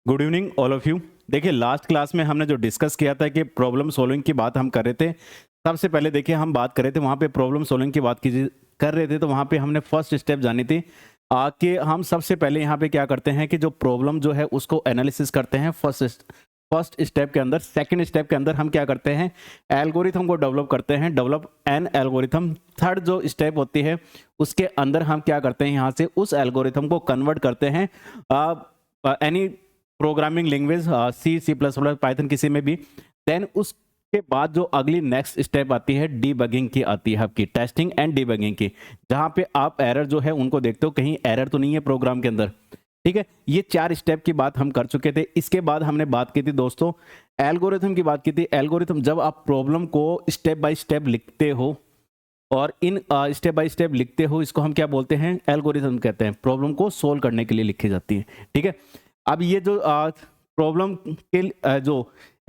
Good evening all of you. देखिए last class में हमने जो डिस्कस किया था कि प्रॉब्लम सॉल्विंग की बात हम कर रहे थे। सबसे पहले देखिए हम बात कर रहे थे वहाँ पे प्रॉब्लम सॉल्विंग की बात कर रहे थे, तो वहाँ पे हमने फर्स्ट स्टेप जानी थी कि हम सबसे पहले यहाँ पे क्या करते हैं कि जो प्रॉब्लम जो है उसको एनालिसिस करते हैं फर्स्ट स्टेप के अंदर। सेकंड स्टेप के अंदर हम क्या करते हैं, एल्गोरिथम को डेवलप करते हैं, डेवलप एन एल्गोरिथम। थर्ड जो स्टेप होती है उसके अंदर हम क्या करते हैं, यहाँ से उस एल्गोरिथम को कन्वर्ट करते हैं एनी प्रोग्रामिंग लैंग्वेज, सी सी प्लस प्लस पाइथन किसी में भी। देन उसके बाद जो अगली नेक्स्ट स्टेप आती है डीबगिंग की, आती है आपकी टेस्टिंग एंड डीबगिंग की, जहां पे आप एरर जो है उनको देखते हो कहीं एरर तो नहीं है प्रोग्राम के अंदर। ठीक है, ये 4 स्टेप की बात हम कर चुके थे। इसके बाद हमने बात की थी दोस्तों एल्गोरिथम की बात की थी। एल्गोरिथम जब आप प्रॉब्लम को स्टेप बाय स्टेप लिखते हो और इन स्टेप बाय स्टेप लिखते हो, इसको हम क्या बोलते हैं, एल्गोरिथम कहते हैं। प्रॉब्लम को सोल्व करने के लिए लिखी जाती है। ठीक है, अब ये जो प्रॉब्लम के जो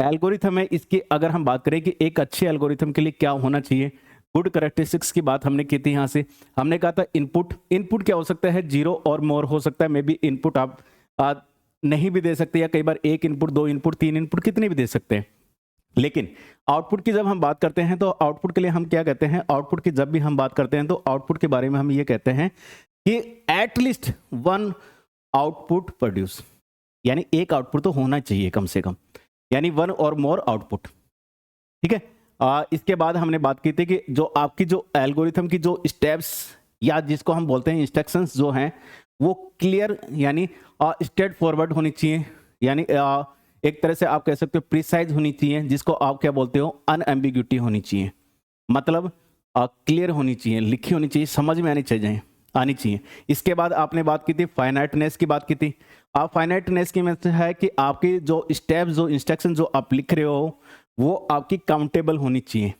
एल्गोरिथम है, इसकी अगर हम बात करें कि एक अच्छे एल्गोरिथम के लिए क्या होना चाहिए, गुड कैरेक्टरिस्टिक्स की बात हमने की थी। यहाँ से हमने कहा था इनपुट क्या हो सकता है, 0 और मोर हो सकता है। मे बी इनपुट आप नहीं भी दे सकते, या कई बार 1 इनपुट, 2 इनपुट, 3 इनपुट, कितने भी दे सकते हैं। लेकिन आउटपुट की जब हम बात करते हैं तो आउटपुट के लिए हम क्या कहते हैं, आउटपुट की जब भी हम बात करते हैं तो आउटपुट के बारे में हम ये कहते हैं कि एटलीस्ट 1 आउटपुट प्रोड्यूस, यानी एक आउटपुट तो होना चाहिए कम से कम, यानी 1 और मोर आउटपुट। ठीक है, इसके बाद हमने बात की थी कि जो आपकी जो एल्गोरिथम की जो स्टेप्स या जिसको हम बोलते हैं इंस्ट्रक्शंस जो हैं वो क्लियर यानी स्ट्रेट फॉरवर्ड होनी चाहिए, यानी एक तरह से आप कह सकते हो प्रिसाइज होनी चाहिए, जिसको आप क्या बोलते हो अनएम्बिग्यूटी होनी चाहिए, मतलब क्लियर होनी चाहिए, लिखी होनी चाहिए, समझ में आनी चाहिए। इसके बाद आपने बात की थी फाइनाइटनेस की बात की थी। आप फाइनाइटनेस की मतलब है कि आपकी जो स्टेप्स, जो इंस्ट्रक्शन जो आप लिख रहे हो वो आपकी काउंटेबल होनी चाहिए।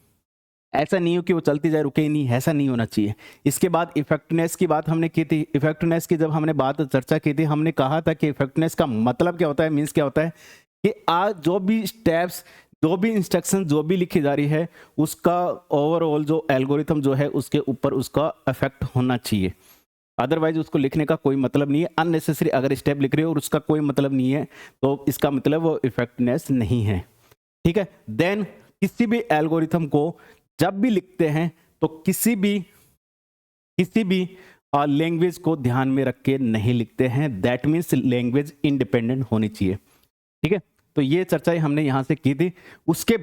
ऐसा नहीं हो कि वो चलती जाए रुके ही नहीं, ऐसा नहीं होना चाहिए। इसके बाद इफेक्टिवनेस की बात हमने की थी। इफेक्टिवनेस की जब हमने बात चर्चा की थी, हमने कहा था कि इफेक्टिवनेस का मतलब क्या होता है, मीन्स क्या होता है कि आज जो भी स्टेप्स, जो भी इंस्ट्रक्शन जो भी लिखी जा रही है उसका ओवरऑल जो एल्गोरिथम जो है उसके ऊपर उसका इफेक्ट होना चाहिए। अदरवाइज उसको लिखने का कोई मतलब नहीं है। अननेसेसरी अगर स्टेप लिख रहे हो और उसका कोई मतलब नहीं है तो इसका मतलब वो इफेक्टिवनेस नहीं है। ठीक है, देन किसी भी एल्गोरिथम को जब भी लिखते हैं तो किसी भी लैंग्वेज को ध्यान में रख के नहीं लिखते हैं। दैट मीन्स लैंग्वेज इंडिपेंडेंट होनी चाहिए। ठीक है, तो ये चर्चा हमने यहां से की थी। उसके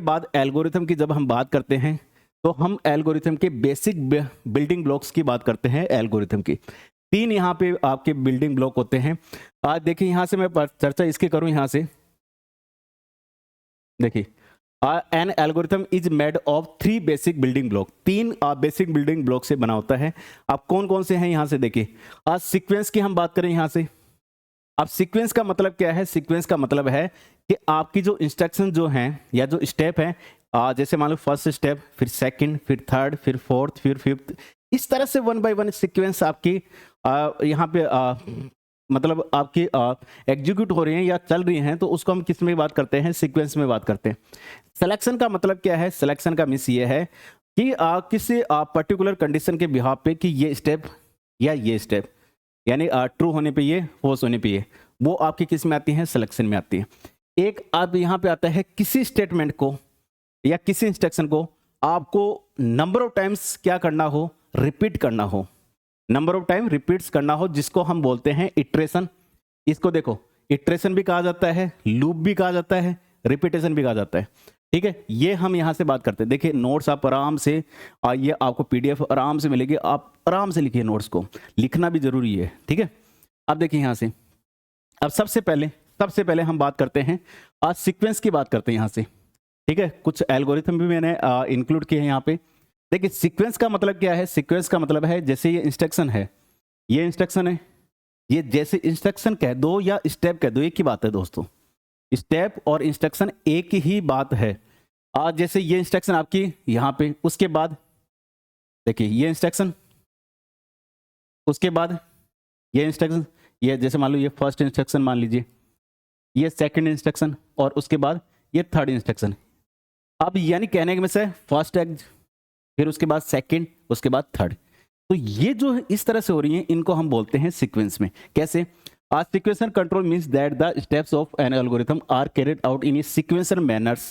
बाद एल्गोरिथम की जब हम बात करते हैं तो हम एल्गोरिथम के बेसिक बिल्डिंग ब्लॉक्स की बात करते हैं। एल्गोरिथम की 3 यहाँ पे आपके बिल्डिंग ब्लॉक होते हैं। आज देखिए यहां से मैं चर्चा इसकी करूं, यहां से देखिए an algorithm is made of 3 basic building block. 3 basic building block से बना होता है। अब कौन कौन से हैं यहां से देखिए। आज सीक्वेंस की हम बात करें यहां से। अब सीक्वेंस का मतलब क्या है, सीक्वेंस का मतलब है कि आपकी जो इंस्ट्रक्शन जो हैं या जो स्टेप है, जैसे मान लो फर्स्ट स्टेप, फिर सेकंड, फिर थर्ड, फिर फोर्थ, फिर फिफ्थ, इस तरह से 1 बाय 1 सीक्वेंस आपकी यहाँ पे मतलब आपकी एग्जीक्यूट हो रही हैं या चल रही हैं, तो उसको हम किस में बात करते हैं, सीक्वेंस में बात करते हैं। सिलेक्शन का मतलब क्या है, सिलेक्शन का मीन्स ये है कि किसी पर्टिकुलर कंडीशन के बिहाफ पे कि ये स्टेप या ये स्टेप, यानी ट्रू होने पे ये, फॉल्स होने पे ये, वो आपकी किस में आती है, सिलेक्शन में आती है। एक अब यहाँ पे आता है किसी स्टेटमेंट को या किसी इंस्ट्रक्शन को आपको नंबर ऑफ टाइम्स क्या करना हो, रिपीट करना हो, नंबर ऑफ टाइम रिपीट्स करना हो, जिसको हम बोलते हैं इटरेशन। इसको देखो, इटरेशन भी कहा जाता है, लूप भी कहा जाता है, रिपीटेशन भी कहा जाता है। ठीक है, ये हम यहाँ से बात करते हैं। देखिए नोट्स आप आराम से, ये आपको पीडीएफ आराम से मिलेगी, आप आराम से लिखिए, नोट्स को लिखना भी जरूरी है। ठीक है, अब देखिए यहाँ से, अब सबसे पहले हम बात करते हैं, आज सीक्वेंस की बात करते हैं यहाँ से। ठीक है, कुछ एल्गोरिथम भी मैंने इंक्लूड किए हैं यहाँ पे। देखिए सीक्वेंस का मतलब क्या है, सीक्वेंस का मतलब है जैसे ये इंस्ट्रक्शन है, ये इंस्ट्रक्शन है, ये जैसे इंस्ट्रक्शन कह दो या स्टेप कह दो, एक ही बात है दोस्तों। स्टेप और इंस्ट्रक्शन एक ही बात है। आज जैसे ये इंस्ट्रक्शन आपकी यहाँ पे, उसके बाद देखिए ये इंस्ट्रक्शन, उसके बाद ये इंस्ट्रक्शन, ये जैसे मान लो ये फर्स्ट इंस्ट्रक्शन मान लीजिए, ये सेकंड इंस्ट्रक्शन, और उसके बाद ये थर्ड इंस्ट्रक्शन। अब यानी कहने के में से फर्स्ट एग्ज, फिर उसके बाद सेकंड, उसके बाद थर्ड। तो ये जो इस तरह से हो रही है, इनको हम बोलते हैं सीक्वेंस में। कैसे, A sequential control means that the steps of an algorithm are carried out in a sequential manners.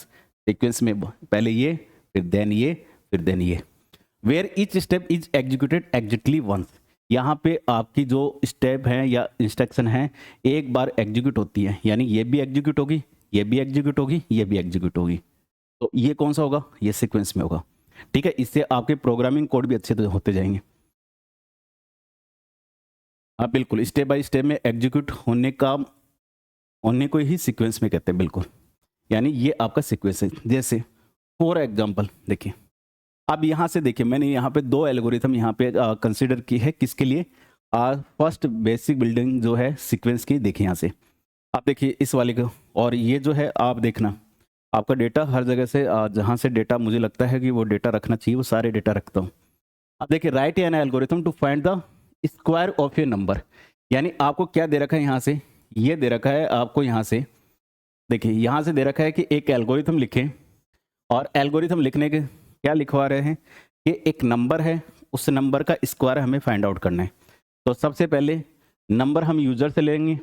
Sequence में पहले ये, फिर then ये, फिर then ये. Where each step is executed exactly once. यहाँ पे आपकी जो स्टेप है या इंस्ट्रक्शन है एक बार एग्जीक्यूट होती है, यानी ये भी एग्जीक्यूट होगी, ये भी एग्जीक्यूट होगी, ये भी एग्जीक्यूट होगी. तो ये कौन सा होगा? ये सीक्वेंस में होगा. ठीक है, इससे आपके प्रोग्रामिंग कोड भी अच्छे होते जाएंगे. हाँ बिल्कुल, स्टेप बाय स्टेप में एग्जीक्यूट होने को ही सीक्वेंस में कहते हैं. बिल्कुल, यानी ये आपका सीक्वेंस है. जैसे फॉर एग्जांपल देखिए, अब यहाँ से देखिए मैंने यहाँ पे दो एल्गोरिथम यहाँ पे कंसीडर की है. किसके लिए? फर्स्ट बेसिक बिल्डिंग जो है सीक्वेंस की. देखिए यहाँ से आप देखिए इस वाले को, और ये जो है आप देखना आपका डेटा हर जगह से जहाँ से डेटा मुझे लगता है कि वो डेटा रखना चाहिए वो सारे डेटा रखता हूँ. अब देखिए right an algorithm to find the square of a number. यानी आपको क्या दे रखा है यहाँ से? ये दे रखा है आपको यहाँ से, देखिए यहाँ से दे रखा है कि एक एल्गोरिथम लिखें, और एल्गोरिथम लिखने के क्या लिखवा रहे हैं कि एक नंबर है, उस नंबर का स्क्वायर हमें फाइंड आउट करना है. तो सबसे पहले नंबर हम यूजर से लेंगे,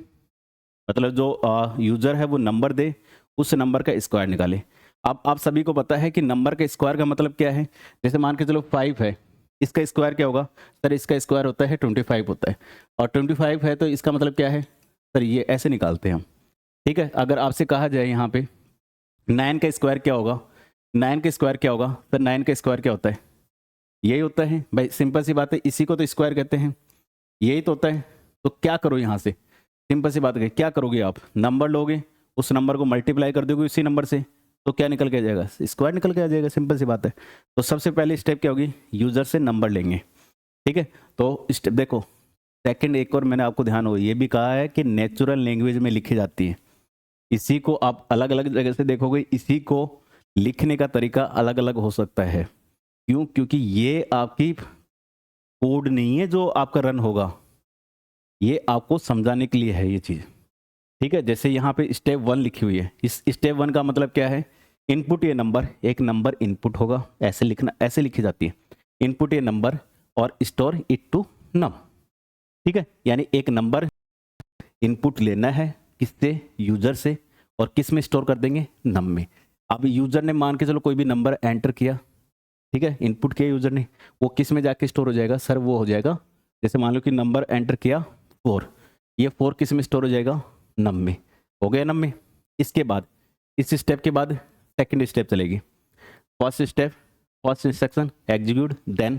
मतलब जो यूजर है वो नंबर दे, उस नंबर का स्क्वायर निकाले. अब आप सभी को पता है कि नंबर का स्क्वायर का मतलब क्या है. जैसे मान के चलो 5 है, इसका स्क्वायर क्या होगा? सर इसका स्क्वायर होता है 25 होता है, और 25 है तो इसका मतलब क्या है? सर ये ऐसे निकालते हैं हम. ठीक है, अगर आपसे कहा जाए यहाँ पे 9 का स्क्वायर क्या होगा? 9 का स्क्वायर क्या होगा? सर 9 का स्क्वायर क्या होता है? यही होता है भाई, सिंपल सी बात है, इसी को तो स्क्वायर कहते हैं, यही तो होता है. तो क्या करो यहाँ से, सिंपल सी बात है, क्या करोगे आप? नंबर लोगे, उस नंबर को मल्टीप्लाई कर दोगे उसी नंबर से, तो क्या निकल के आ जाएगा? स्क्वायर निकल के आ जाएगा. सिंपल सी बात है. तो सबसे पहले स्टेप क्या होगी? यूजर से नंबर लेंगे. ठीक है, तो स्टेप देखो, सेकंड एक और मैंने आपको ध्यान हो ये भी कहा है कि नेचुरल लैंग्वेज में लिखी जाती है. इसी को आप अलग अलग जगह से देखोगे, इसी को लिखने का तरीका अलग अलग हो सकता है. क्यों? क्योंकि ये आपकी कोड नहीं है जो आपका रन होगा, ये आपको समझाने के लिए है ये चीज़. ठीक है, जैसे यहाँ पे स्टेप 1 लिखी हुई है, इस स्टेप 1 का मतलब क्या है? इनपुट ये नंबर, एक नंबर इनपुट होगा, ऐसे लिखना, ऐसे लिखी जाती है. इनपुट ये नंबर और स्टोर इट टू नम. ठीक है, यानी एक नंबर इनपुट लेना है किससे? यूजर से, और किस में स्टोर कर देंगे? नम में. अब यूजर ने मान के चलो कोई भी नंबर एंटर किया, ठीक है, इनपुट किया यूजर ने, वो किस में जाके स्टोर हो जाएगा? सर वो हो जाएगा, जैसे मान लो कि नंबर एंटर किया 4, ये 4 किस में स्टोर हो जाएगा? नम में. हो गया नम में. इसके बाद इस स्टेप के बाद सेकंड स्टेप चलेगी. First step, first instruction execute, then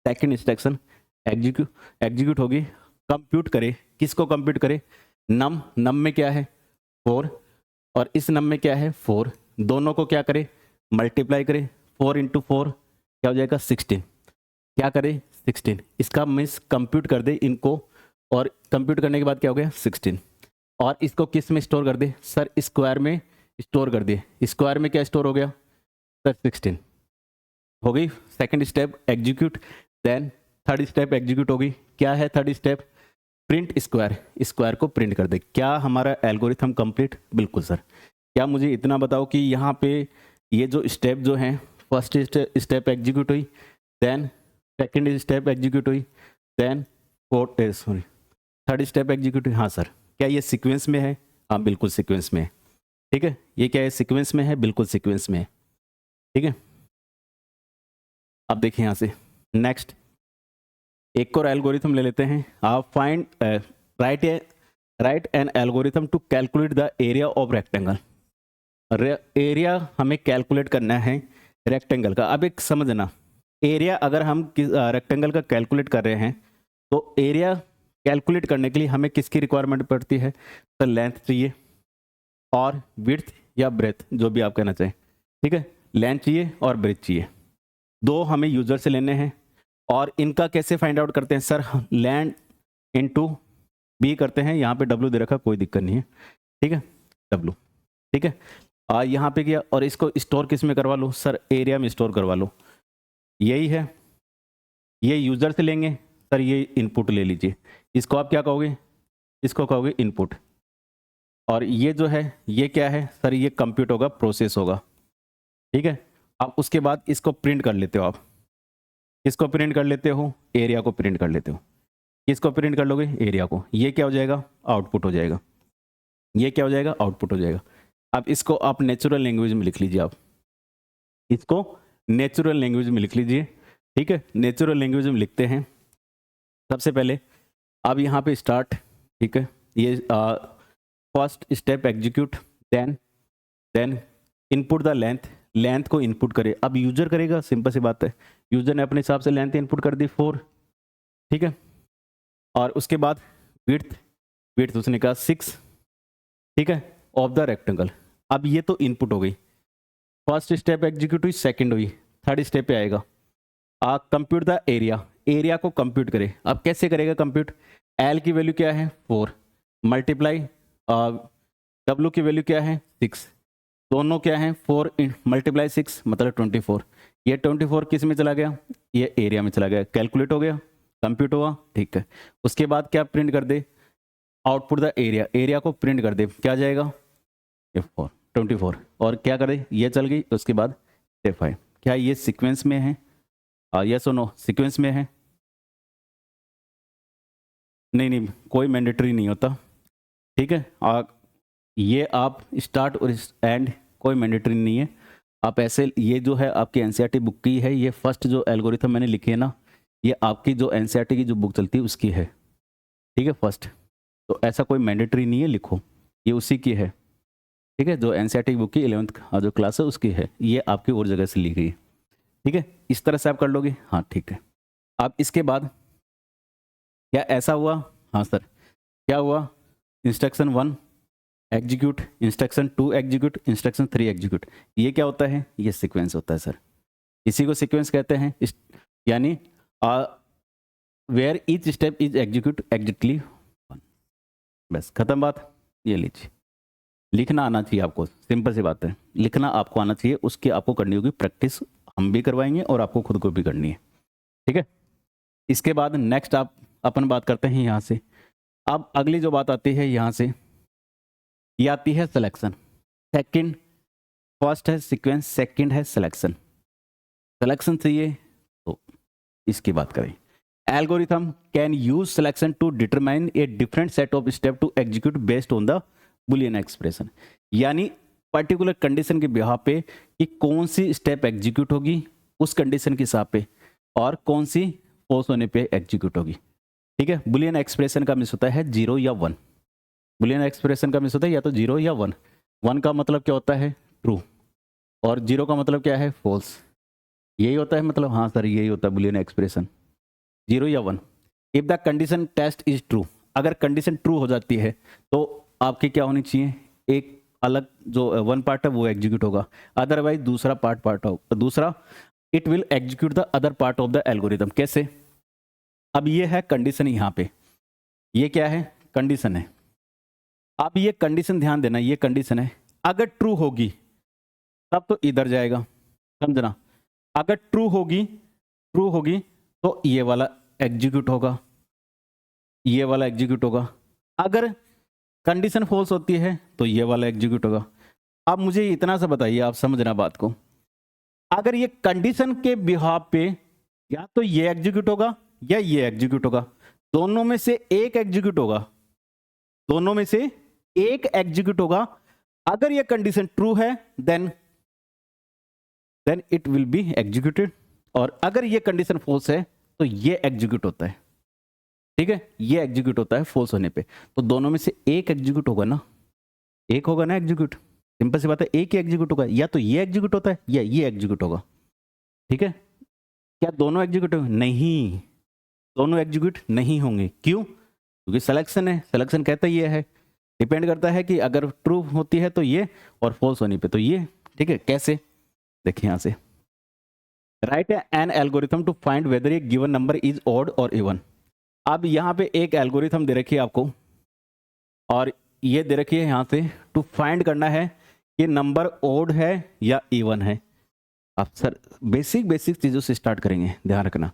second instruction execute होगी, कंप्यूट करे. किसको कंप्यूट करे? नम. नम में क्या है? 4, और इस नम में क्या है? 4. दोनों को क्या करे? मल्टीप्लाई करे. 4 इंटू 4 क्या हो जाएगा? 16. क्या करे? 16. इसका मीन्स कंप्यूट कर दे इनको, और कंप्यूट करने के बाद क्या हो गया? 16. और इसको किस में स्टोर कर दे? सर स्क्वायर में स्टोर कर दे. स्क्वायर में क्या स्टोर हो गया? सर 16 हो गई. Second step execute, then third step execute होगी. क्या है third step? Print square. Square को प्रिंट कर दे. क्या हमारा एल्गोरिथम कंप्लीट? बिल्कुल सर. क्या मुझे इतना बताओ कि यहाँ पे ये जो स्टेप जो हैं, फर्स्ट स्टेप एग्जीक्यूट हुई, देन सेकंड स्टेप एग्जीक्यूट हुई, देन थर्ड स्टेप एग्जीक्यूट हुई. हाँ सर. क्या ये सीक्वेंस में है? हाँ बिल्कुल सीक्वेंस में है. ठीक है, ये क्या है? सीक्वेंस में है, बिल्कुल सीक्वेंस में है. ठीक है, अब देखिए यहाँ से नेक्स्ट एक और एल्गोरिथम ले लेते हैं. आप find right an algorithm to calculate the area of rectangle. Area हमें कैलकुलेट करना है रेक्टेंगल का. अब एक समझना, एरिया अगर हम रेक्टेंगल का कैलकुलेट कर रहे हैं तो एरिया कैलकुलेट करने के लिए हमें किसकी रिक्वायरमेंट पड़ती है? तो लेंथ चाहिए और विड्थ या ब्रेथ, जो भी आप कहना चाहें. ठीक है, लेंथ चाहिए और ब्रेथ चाहिए. दो हमें यूजर से लेने हैं, और इनका कैसे फाइंड आउट करते हैं? सर लेंथ इनटू बी करते हैं. यहाँ पे डब्ल्यू दे रखा, कोई दिक्कत नहीं है. ठीक है, डब्ल्यू. ठीक है, यहाँ पे किया, और इसको स्टोर किस में करवा लो? सर एरिया में स्टोर करवा लो. यही है, ये यूजर से लेंगे. सर ये इनपुट ले लीजिए, इसको आप क्या कहोगे? इसको कहोगे इनपुट. और ये जो है ये क्या है? सर ये कंप्यूट होगा, प्रोसेस होगा. ठीक है, अब उसके बाद इसको प्रिंट कर लेते हो. आप इसको प्रिंट कर लेते हो, एरिया को प्रिंट कर लेते हो. किसको प्रिंट कर लोगे, एरिया को। ये क्या हो जाएगा, आउटपुट हो जाएगा। ये क्या हो जाएगा, आउटपुट हो जाएगा। अब इसको आप नेचुरल लैंग्वेज में लिख लीजिए, आप इसको नेचुरल लैंग्वेज में लिख लीजिए। ठीक है, नेचुरल लैंग्वेज में लिखते हैं। सबसे पहले अब यहाँ पे स्टार्ट, ठीक है, ये first step execute, then input the length, length को इनपुट करे। अब यूजर करेगा, सिंपल सी बात है, यूजर ने अपने हिसाब से लेंथ इनपुट कर दी 4, ठीक है। और उसके बाद विड्थ, विड्थ उसने कहा 6, ठीक है, ऑफ द रेक्टेंगल। अब ये तो इनपुट हो गई, फर्स्ट स्टेप एग्जीक्यूट हुई, सेकंड हुई, थर्ड स्टेप पे आएगा कंप्यूट द एरिया, एरिया को कंप्यूट करे। अब कैसे करेगा कंप्यूट, एल की वैल्यू क्या है 4, मल्टीप्लाई डब्ल्यू की वैल्यू क्या है 6, दोनों क्या है 4 मल्टीप्लाई 6 मतलब 24। ये 24 किस में चला गया, ये एरिया में चला गया, कैलकुलेट हो गया, कंप्यूट हुआ, ठीक है। उसके बाद क्या प्रिंट कर दे, आउटपुट द एरिया, एरिया को प्रिंट कर दे, क्या जाएगा ये 4 24, और क्या करे, ये चल गई। उसके बाद स्टेप 5, क्या ये सीक्वेंस में है, यस और नो, सीक्वेंस में है, नहीं नहीं कोई मैंडेटरी नहीं होता, ठीक है। ये आप स्टार्ट और एंड कोई मैंडेटरी नहीं है, आप ऐसे, ये जो है आपकी एनसीईआरटी बुक की है, ये फर्स्ट जो एल्गोरिथम मैंने लिखी है ना, ये आपकी जो एनसीईआरटी की जो बुक चलती है उसकी है, ठीक है, फर्स्ट। तो ऐसा कोई मैंडेटरी नहीं है, लिखो, ये उसी की है, ठीक है, जो एनसीईआरटी बुक की 11th जो क्लास है उसकी है, ये आपकी और जगह से ली गई है, ठीक है। इस तरह से आप कर लोगे, हाँ ठीक है। अब इसके बाद क्या ऐसा हुआ, हाँ सर, क्या हुआ, instruction 1 execute, instruction 2 execute, instruction 3 execute. ये क्या होता है, ये सीक्वेंस होता है सर, इसी को सीक्वेंस कहते हैं। यानी where each step is execute exactly 1, बस खत्म बात। ये लीजिए, लिखना आना चाहिए आपको, सिंपल सी बात है, लिखना आपको आना चाहिए, उसकी आपको करनी होगी प्रैक्टिस, हम भी करवाएंगे और आपको खुद को भी करनी है, ठीक है। इसके बाद नेक्स्ट आप अपन बात करते हैं यहाँ से। अब अगली जो बात आती है यहाँ से, ये आती है सिलेक्शन। सेकंड, फर्स्ट है सीक्वेंस, सेकंड है सिलेक्शन। सिलेक्शन चाहिए तो इसकी बात करें, algorithm can use selection to determine a different set of step to execute based on the boolean expression. यानी पर्टिकुलर कंडीशन के बिहाफ पे कि कौन सी स्टेप एग्जीक्यूट होगी उस कंडीशन के हिसाब पे, और कौन सी फॉल्स होने पे एग्जीक्यूट होगी, ठीक है। बुलियन एक्सप्रेशन का मिस होता है 0 या 1, बुलियन एक्सप्रेशन का मिस होता है या तो 0 या 1। 1 का मतलब क्या होता है, ट्रू, और 0 का मतलब क्या है, फॉल्स। यही होता है मतलब, हाँ सर यही होता है बुलियन एक्सप्रेशन, 0 या 1। If the condition test is true, अगर कंडीशन ट्रू हो जाती है तो आपकी क्या होनी चाहिए, एक अलग जो 1 पार्ट है वो एग्जीक्यूट होगा, अदरवाइज दूसरा पार्ट होगा, दूसरा it will execute the other part of the algorithm. कैसे, अब ये है कंडीशन, यहाँ पे ये क्या है, कंडीशन है। अब ये कंडीशन ध्यान देना, ये कंडीशन है, अगर ट्रू होगी तब तो इधर जाएगा, समझना। अगर ट्रू होगी तो ये वाला एग्जीक्यूट होगा, ये वाला एग्जीक्यूट होगा। अगर कंडीशन फॉल्स होती है तो ये वाला एग्जीक्यूट होगा। अब मुझे इतना सा बताइए, आप समझना बात को, अगर ये कंडीशन के बिहाफ पे या तो ये एग्जीक्यूट होगा या ये एग्जीक्यूट होगा, दोनों में से एक एग्जीक्यूट होगा, दोनों में से एक एग्जीक्यूट होगा। अगर ये कंडीशन ट्रू है then it will be executed, और अगर ये कंडीशन फॉल्स है तो ये एग्जीक्यूट होता है, ठीक है, ये एग्जीक्यूट होता है फॉल्स होने पे। तो दोनों में से एक एग्जीक्यूट होगा ना, एक होगा ना एग्जीक्यूट, सिंपल सी बात है, एक ही एग्जीक्यूट होगा, या तो ये एग्जीक्यूट होता है या ये एग्जीक्यूट होगा, ठीक है। क्या दोनों एग्जीक्यूट होंगे, नहीं, दोनों एग्जीक्यूट नहीं होंगे। क्यों, क्योंकि सिलेक्शन है, सिलेक्शन कहता ये है, डिपेंड करता है कि अगर ट्रू होती है तो ये, और फॉल्स होने पे तो ये, ठीक है। कैसे, देखिए यहां से, right an algorithm to find whether a given number is odd और इवन। अब यहाँ पे एक एल्गोरिथम दे रखी है आपको, और ये दे रखी है यहाँ से, टू फाइंड करना है कि नंबर ऑड है या इवन है। अब सर बेसिक चीज़ों से स्टार्ट करेंगे, ध्यान रखना,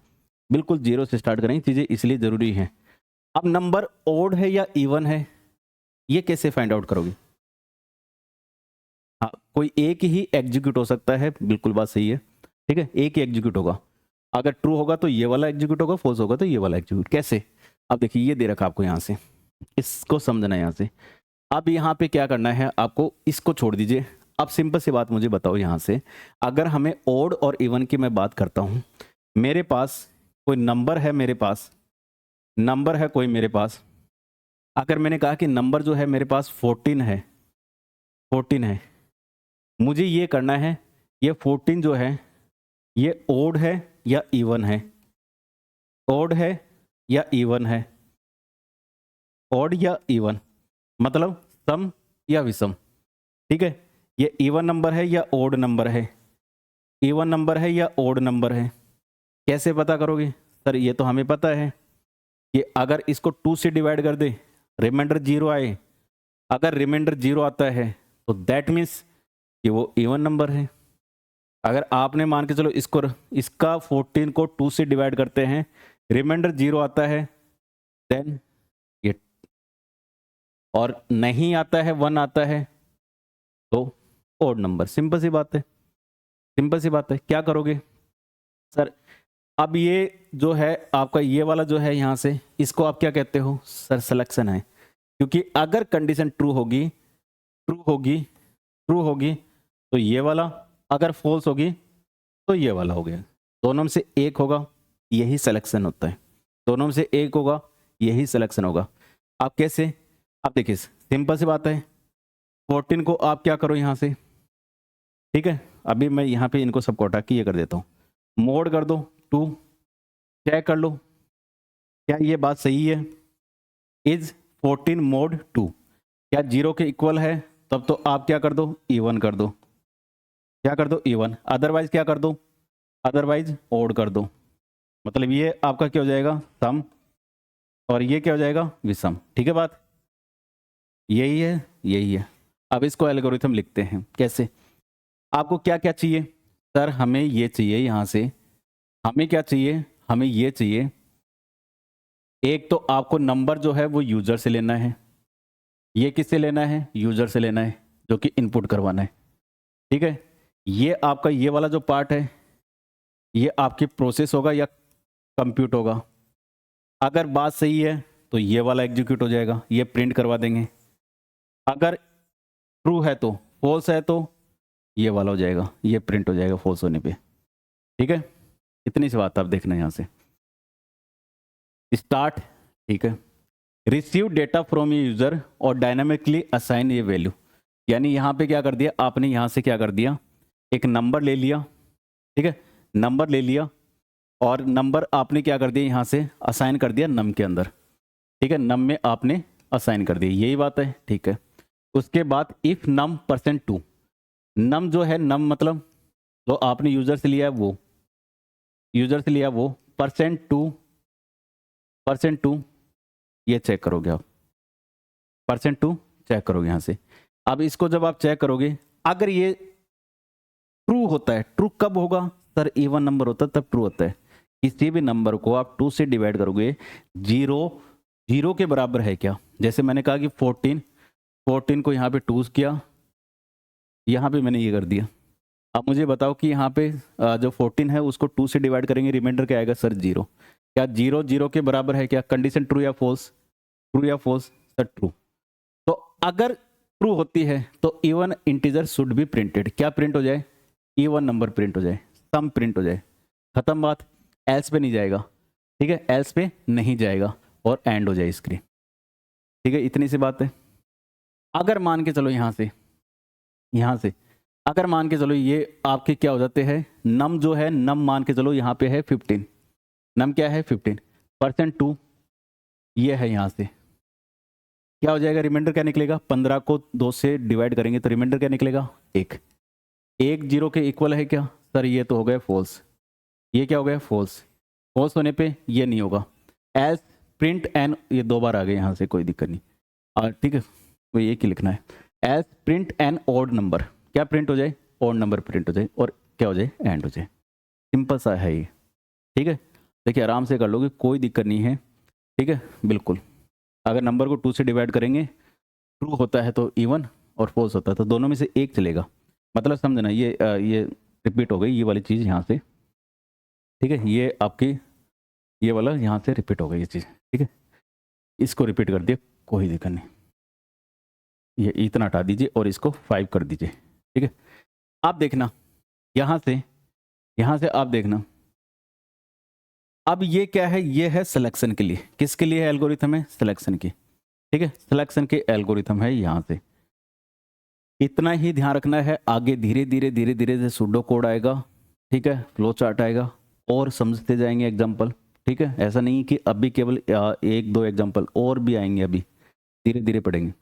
बिल्कुल 0 से स्टार्ट करेंगे, चीज़ें इसलिए ज़रूरी हैं। अब नंबर ऑड है या इवन है, ये कैसे फाइंड आउट करोगे, हाँ कोई एक ही एग्जीक्यूट हो सकता है, बिल्कुल बात सही है, ठीक है, एक ही एग्जीक्यूट होगा। अगर ट्रू होगा तो ये वाला एग्जीक्यूट होगा, फॉल्स होगा तो ये वाला एग्जीक्यूट। कैसे, अब देखिए ये दे रखा आपको यहाँ से, इसको समझना है यहाँ से। अब यहाँ पे क्या करना है आपको, इसको छोड़ दीजिए। अब सिंपल सी बात मुझे बताओ यहाँ से, अगर हमें ओड और इवन की मैं बात करता हूँ, मेरे पास कोई नंबर है, मेरे पास नंबर है कोई मेरे पास, अगर मैंने कहा कि नंबर जो है मेरे पास 14 है, 14 है, मुझे ये करना है, ये 14 जो है ये ओड है या इवन है, ओड है या इवन है, ओड या इवन, मतलब सम या विषम। ठीक है, ये इवन नंबर है या ओड नंबर है, इवन नंबर है या ओड नंबर है। कैसे पता करोगे सर? ये तो हमें पता है कि अगर इसको 2 से डिवाइड कर दे, रिमाइंडर 0 आए, अगर रिमाइंडर 0 आता है तो दैट मीन्स कि वो इवन नंबर है। अगर आपने मान के चलो इसका 14 को 2 से डिवाइड करते हैं, रिमाइंडर 0 आता है, देन ये, और नहीं आता है 1 आता है तो ओड नंबर। सिंपल सी बात है, सिंपल सी बात है। क्या करोगे सर? अब ये जो है आपका ये वाला जो है यहाँ से, इसको आप क्या कहते हो सर? सिलेक्शन है, क्योंकि अगर कंडीशन ट्रू होगी, ट्रू होगी, ट्रू होगी तो ये वाला, अगर फॉल्स होगी तो ये वाला हो गया। दोनों में से एक होगा, यही सिलेक्शन होता है। दोनों में से एक होगा, यही सिलेक्शन होगा। आप कैसे? आप देखिए सिंपल सी बात है, 14 को आप क्या करो यहाँ से, ठीक है, अभी मैं यहाँ पे इनको सबको हटा के ये कर देता हूँ, मोड कर दो 2, चेक कर लो क्या ये बात सही है। इज 14 मोड 2 क्या 0 के इक्वल है? तब तो आप क्या कर दो, इवन कर दो। क्या कर दो? इवन। अदरवाइज क्या कर दो? अदरवाइज ओड कर दो। मतलब ये आपका क्या हो जाएगा? सम, और ये क्या हो जाएगा? विषम। ठीक है बात, यही है, यही है। अब इसको एल्गोरिथम लिखते हैं। कैसे? आपको क्या क्या चाहिए सर? हमें ये चाहिए यहाँ से, हमें क्या चाहिए? हमें ये चाहिए, एक तो आपको नंबर जो है वो यूजर से लेना है। ये किससे लेना है? यूजर से लेना है, जो कि इनपुट करवाना है। ठीक है, ये आपका ये वाला जो पार्ट है ये आपकी प्रोसेस होगा या कंप्यूट होगा। अगर बात सही है तो ये वाला एग्जीक्यूट हो जाएगा, ये प्रिंट करवा देंगे। अगर ट्रू है तो, फॉल्स है तो ये वाला हो जाएगा, ये प्रिंट हो जाएगा फॉल्स होने पे। ठीक है, इतनी सी बात आप देखना यहाँ से। स्टार्ट, ठीक है, receive data from a user और डायनामिकली असाइन ए वैल्यू। यानी यहाँ पे क्या कर दिया आपने, यहाँ से क्या कर दिया, एक नंबर ले लिया। ठीक है, नंबर ले लिया और नंबर आपने क्या कर दिया, यहाँ से असाइन कर दिया नम के अंदर। ठीक है, नम में आपने असाइन कर दिया, यही बात है। ठीक है, उसके बाद इफ नम परसेंट 2, नम जो है, नम मतलब जो आपने यूजर से लिया है वो, यूजर से लिया वो, %2 ये चेक करोगे आप, %2 चेक करोगे यहाँ से। अब इसको जब आप चेक करोगे, अगर ये ट्रू होता है, ट्रू कब होगा सर? इवन नंबर होता है तब ट्रू होता है। किसी भी नंबर को आप 2 से डिवाइड करोगे, 0 के बराबर है क्या? जैसे मैंने कहा कि 14 को यहाँ पे 2 किया, यहाँ पे मैंने ये कर दिया। अब मुझे बताओ कि यहाँ पे जो 14 है उसको 2 से डिवाइड करेंगे, रिमाइंडर क्या आएगा सर? 0। क्या 0 के बराबर है क्या? कंडीशन ट्रू या फॉल्स? ट्रू या फॉल्स सर? ट्रू। तो अगर ट्रू होती है तो even integer should be printed. क्या प्रिंट हो जाए? इवन नंबर प्रिंट हो जाए, सम प्रिंट हो जाए, खत्म बात। एल्स पे नहीं जाएगा। ठीक है, एल्स पे नहीं जाएगा और एंड हो जाए स्क्रीन। ठीक है, इतनी सी बात है। अगर मान के चलो यहाँ से अगर मान के चलो ये आपके क्या हो जाते हैं, नम जो है, नम मान के चलो यहाँ पे है 15, नम क्या है? 15, %2 ये है। यहाँ से क्या हो जाएगा? रिमाइंडर क्या निकलेगा? 15 को 2 से डिवाइड करेंगे तो रिमाइंडर क्या निकलेगा? 1। 0 के इक्वल है क्या सर? ये तो हो गया फॉल्स। ये क्या हो गया? फॉल्स। फॉल्स होने पे ये नहीं होगा। एज प्रिंट एन, ये 2 बार आ गए यहाँ से, कोई दिक्कत नहीं। और ठीक है, वो एक ही लिखना है। As print an odd number, क्या प्रिंट हो जाए? ऑड नंबर प्रिंट हो जाए और क्या हो जाए? एंड हो जाए। सिंपल सा है ये। ठीक है, देखिए आराम से कर लोगे, कोई दिक्कत नहीं है। ठीक है, बिल्कुल। अगर नंबर को 2 से डिवाइड करेंगे, ट्रू होता है तो इवन और फॉल्स होता है तो दोनों में से एक चलेगा। मतलब समझना, ये रिपीट हो गई ये वाली चीज़ यहाँ से। ठीक है, ये आपकी ये वाला यहाँ से रिपीट हो गई ये चीज़। ठीक है, इसको रिपीट कर दिया, कोई दिक्कत नहीं, ये इतना हटा दीजिए और इसको 5 कर दीजिए, ठीक है। आप देखना यहाँ से आप देखना, अब ये क्या है, ये है सिलेक्शन के लिए, किसके लिए है एल्गोरिथम है, सिलेक्शन की, ठीक है, सिलेक्शन के एल्गोरिथम है यहाँ से। इतना ही ध्यान रखना है, आगे धीरे धीरे धीरे धीरे से सूडो कोड आएगा, ठीक है, फ्लो चार्ट आएगा और समझते जाएंगे एग्जाम्पल, ठीक है। ऐसा नहीं कि अभी केवल 1-2 एग्जाम्पल, और भी आएंगे, अभी धीरे धीरे पढ़ेंगे।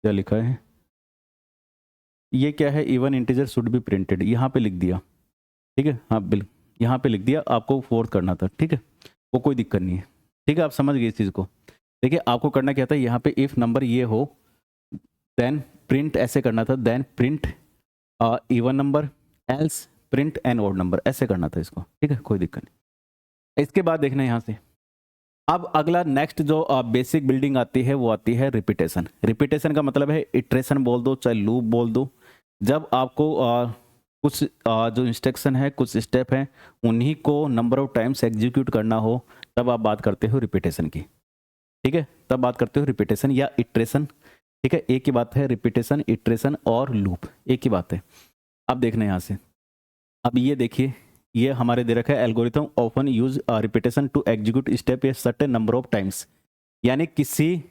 क्या लिखा है, ये क्या है, even integer should be printed, यहाँ पे लिख दिया, ठीक है, हाँ बिल्कुल यहाँ पे लिख दिया, आपको फोर्थ करना था, ठीक है, वो कोई दिक्कत नहीं है, ठीक है, आप समझ गए इस चीज़ को। देखिए आपको करना क्या था, यहाँ पे इफ नंबर ये हो देन प्रिंट ऐसे करना था, then print even number, else print an odd number, ऐसे करना था इसको, ठीक है, कोई दिक्कत नहीं। इसके बाद देखना यहाँ से, अब अगला नेक्स्ट जो बेसिक बिल्डिंग आती है वो आती है रिपीटेशन। रिपीटेशन का मतलब है इटरेशन बोल दो चाहे लूप बोल दो, जब आपको कुछ जो इंस्ट्रक्शन है, कुछ स्टेप हैं, उन्हीं को नंबर ऑफ टाइम्स एग्जीक्यूट करना हो, तब आप बात करते हो रिपीटेशन की, ठीक है, तब बात करते हो रिपीटेशन या इटरेशन, ठीक है, एक ही बात है, रिपीटेशन, इटरेशन और लूप एक ही बात है। अब देखना यहाँ से, अब ये देखिए, ये हमारे दे रखा है algorithm often use repetition to execute step a certain number of times, यानी किसी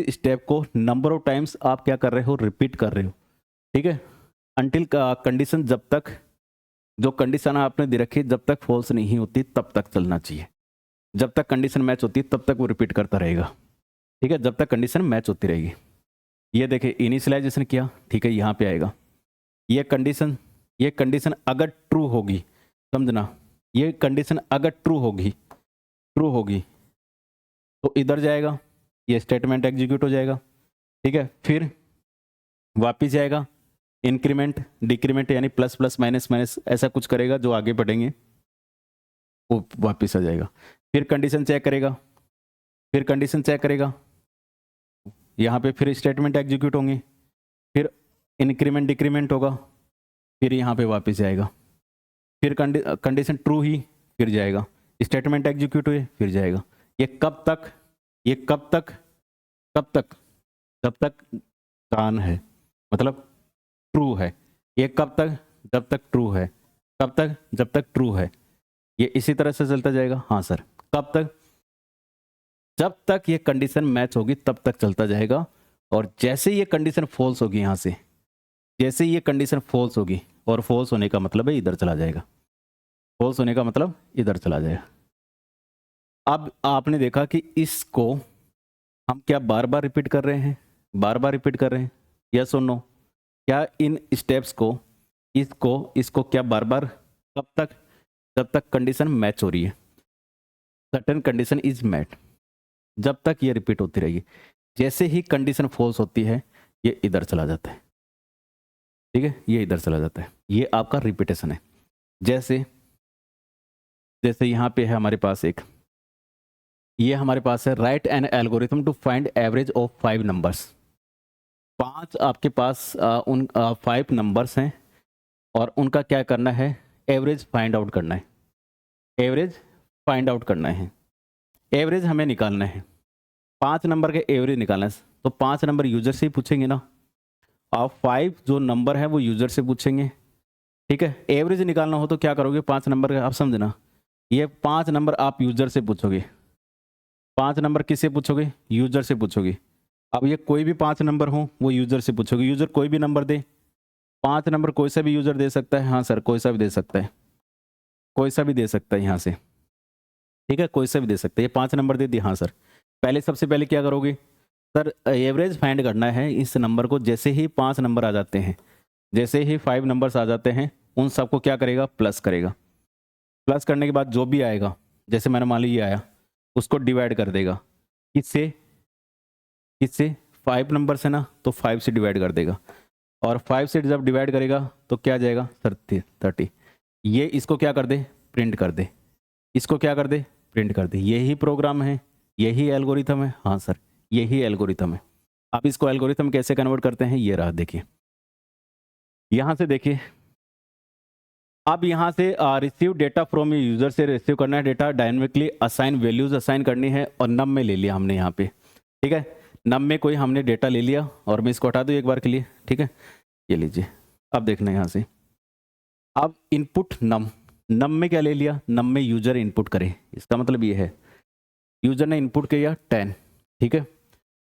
स्टेप को नंबर ऑफ टाइम्स आप क्या कर रहे हो, रिपीट कर रहे हो, ठीक है, अंटिल कंडीशन, जब तक जो कंडीशन आपने दे रखी है जब तक फॉल्स नहीं होती तब तक चलना चाहिए, जब तक कंडीशन मैच होती है तब तक वो रिपीट करता रहेगा, ठीक है, जब तक कंडीशन मैच होती रहेगी। ये देखिए इनिशियलाइजेशन किया, ठीक है, यहाँ पे आएगा, ये कंडीशन अगर ट्रू होगी, समझना, ये कंडीशन अगर ट्रू होगी तो इधर जाएगा, ये स्टेटमेंट एग्जीक्यूट हो जाएगा, ठीक है, फिर वापिस जाएगा, इंक्रीमेंट डिक्रीमेंट यानी प्लस प्लस माइनस माइनस ऐसा कुछ करेगा, जो आगे पढ़ेंगे वो वापिस आ जाएगा, फिर कंडीशन चेक करेगा, यहाँ पे फिर स्टेटमेंट एग्जीक्यूट होंगे, फिर इंक्रीमेंट डिक्रीमेंट होगा, फिर यहाँ पे वापस जाएगा, फिर कंडीशन ट्रू ही, फिर जाएगा, स्टेटमेंट एग्जीक्यूट हुए, फिर जाएगा। ये कब तक जब तक कान है, मतलब ट्रू है, ये कब तक, जब तक ट्रू है, कब तक, जब तक ट्रू है, ये इसी तरह से चलता जाएगा। हाँ सर, कब तक, जब तक ये कंडीशन मैच होगी तब तक चलता जाएगा, और जैसे ये कंडीशन फॉल्स होगी, यहाँ से जैसे ये कंडीशन फॉल्स होगी, और फॉल्स होने का मतलब है इधर चला जाएगा, फॉल्स होने का मतलब इधर चला जाएगा। अब आपने देखा कि इसको हम क्या बार बार रिपीट कर रहे हैं, यस और नो, क्या इन स्टेप्स को, इसको क्या बार बार, कब तक, जब तक कंडीशन मैच हो रही है, सर्टेन कंडीशन इज मैट, जब तक ये रिपीट होती रहेगी, जैसे ही कंडीशन फॉल्स होती है ये इधर चला जाता है, ठीक है, ये इधर चला जाता है, ये आपका रिपीटेशन है। जैसे यहाँ पे है हमारे पास ये हमारे पास है, right an algorithm to find average of 5 numbers, 5 आपके पास 5 नंबर्स हैं, और उनका क्या करना है, एवरेज फाइंड आउट करना है, एवरेज हमें निकालना है, 5 नंबर के एवरेज निकालना है, तो 5 नंबर यूजर से ही पूछेंगे ना, और 5 जो नंबर है वो यूजर से पूछेंगे, ठीक है। एवरेज निकालना हो तो क्या करोगे, 5 नंबर का, आप समझना, ये 5 नंबर आप यूजर से पूछोगे, 5 नंबर किससे पूछोगे, यूजर से पूछोगे। अब ये कोई भी 5 नंबर हो वो यूजर से पूछोगे, यूजर कोई भी नंबर दे, 5 नंबर कोई सा भी यूजर दे सकता है, हाँ सर कोई सा भी दे सकता है, यहाँ से, ठीक है, कोई सा भी दे सकता है, ये 5 नंबर दे दिए, हाँ सर। पहले सबसे पहले क्या करोगे सर, एवरेज फाइंड करना है इस नंबर को, जैसे ही 5 नंबर आ जाते हैं, जैसे ही 5 नंबर्स आ जाते हैं, उन सबको क्या करेगा, प्लस करेगा, प्लस करने के बाद जो भी आएगा, जैसे मैंने मान लिया आया, उसको डिवाइड कर देगा, किससे 5 नंबर से ना, तो 5 से डिवाइड कर देगा, और 5 से जब डिवाइड करेगा तो क्या जाएगा सर 30, ये इसको क्या कर दे, प्रिंट कर दे, इसको क्या कर दे, प्रिंट कर दे, यही प्रोग्राम है, यही एल्गोरिथम है, हाँ सर यही एल्गोरिथम है। आप इसको एल्गोरिथम कैसे कन्वर्ट करते हैं, ये रहा, देखिए यहाँ से देखिए, अब यहाँ से रिसीव डेटा फ्रॉम यूजर से रिसीव करना है data, dynamically assign values assign करनी है और नम में ले लिया हमने यहाँ पे, ठीक है। नम में कोई हमने डेटा ले लिया और मैं इसको हटा दूँ एक बार के लिए, ठीक है। ये लीजिए, अब देखना है यहाँ से, अब इनपुट नम, नम में क्या ले लिया, नम में यूजर इनपुट करे, इसका मतलब ये है यूजर ने इनपुट किया 10, ठीक है।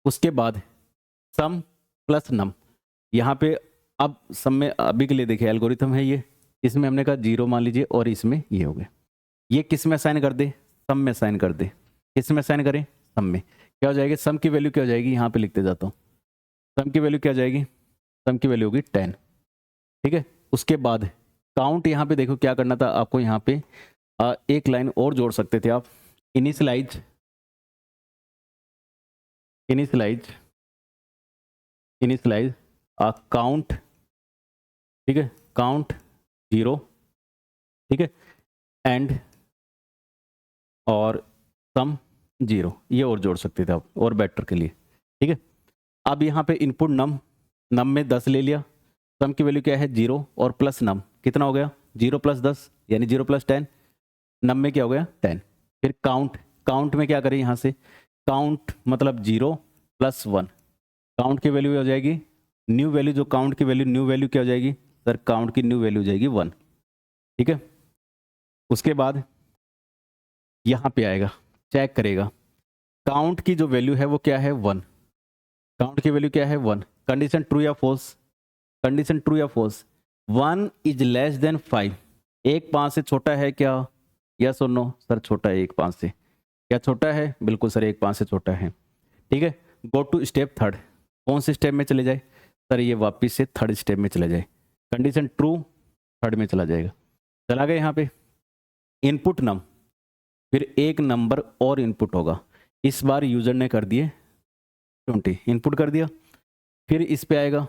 उसके बाद सम प्लस नम, यहाँ पे अब सम में अभी के लिए देखिए एल्गोरिथम है ये, इसमें हमने कहा 0 मान लीजिए और इसमें ये हो गया, ये किस में असाइन कर दे, सम में असाइन कर दे, किस में असाइन करें, सम में। क्या हो जाएगी, सम की वैल्यू क्या हो जाएगी, यहाँ पे लिखते जाता हूँ, सम की वैल्यू क्या हो जाएगी, सम की वैल्यू होगी 10, ठीक है। उसके बाद काउंट, यहाँ पे देखो क्या करना था आपको, यहाँ पे एक लाइन और जोड़ सकते थे आप, इनिशियलाइज काउंट, ठीक है, काउंट 0, ठीक है, एंड और सम 0, ये और जोड़ सकते थे आप और बेटर के लिए, ठीक है। अब यहाँ पे इनपुट नम, नम में 10 ले लिया, सम की वैल्यू क्या है 0 और प्लस नम कितना हो गया 0 प्लस 10 यानी 0 प्लस 10, नम में क्या हो गया 10। फिर काउंट, काउंट में क्या करें यहाँ से, काउंट मतलब 0 प्लस 1, काउंट की वैल्यू हो जाएगी न्यू वैल्यू, जो काउंट की वैल्यू न्यू वैल्यू क्या हो जाएगी सर, काउंट की न्यू वैल्यू हो जाएगी 1, ठीक है। उसके बाद यहाँ पे आएगा, चेक करेगा काउंट की जो वैल्यू है वो क्या है 1, काउंट की वैल्यू क्या है 1, कंडीशन ट्रू या फॉल्स, कंडीशन ट्रू या फॉल्स, 1 इज लेस देन 5, 1 5 से छोटा है क्या, यस और नो सर, छोटा है 1 5 से, क्या छोटा है, बिल्कुल सर 1 5 से छोटा है, ठीक है। गो टू स्टेप थर्ड, कौन से स्टेप में चले जाए सर, ये वापिस से थर्ड स्टेप में चले जाए, कंडीशन ट्रू थर्ड में चला जाएगा, चला गया यहाँ पे। इनपुट नम, फिर एक नंबर और इनपुट होगा, इस बार यूजर ने कर दिए 20 इनपुट कर दिया। फिर इस पे आएगा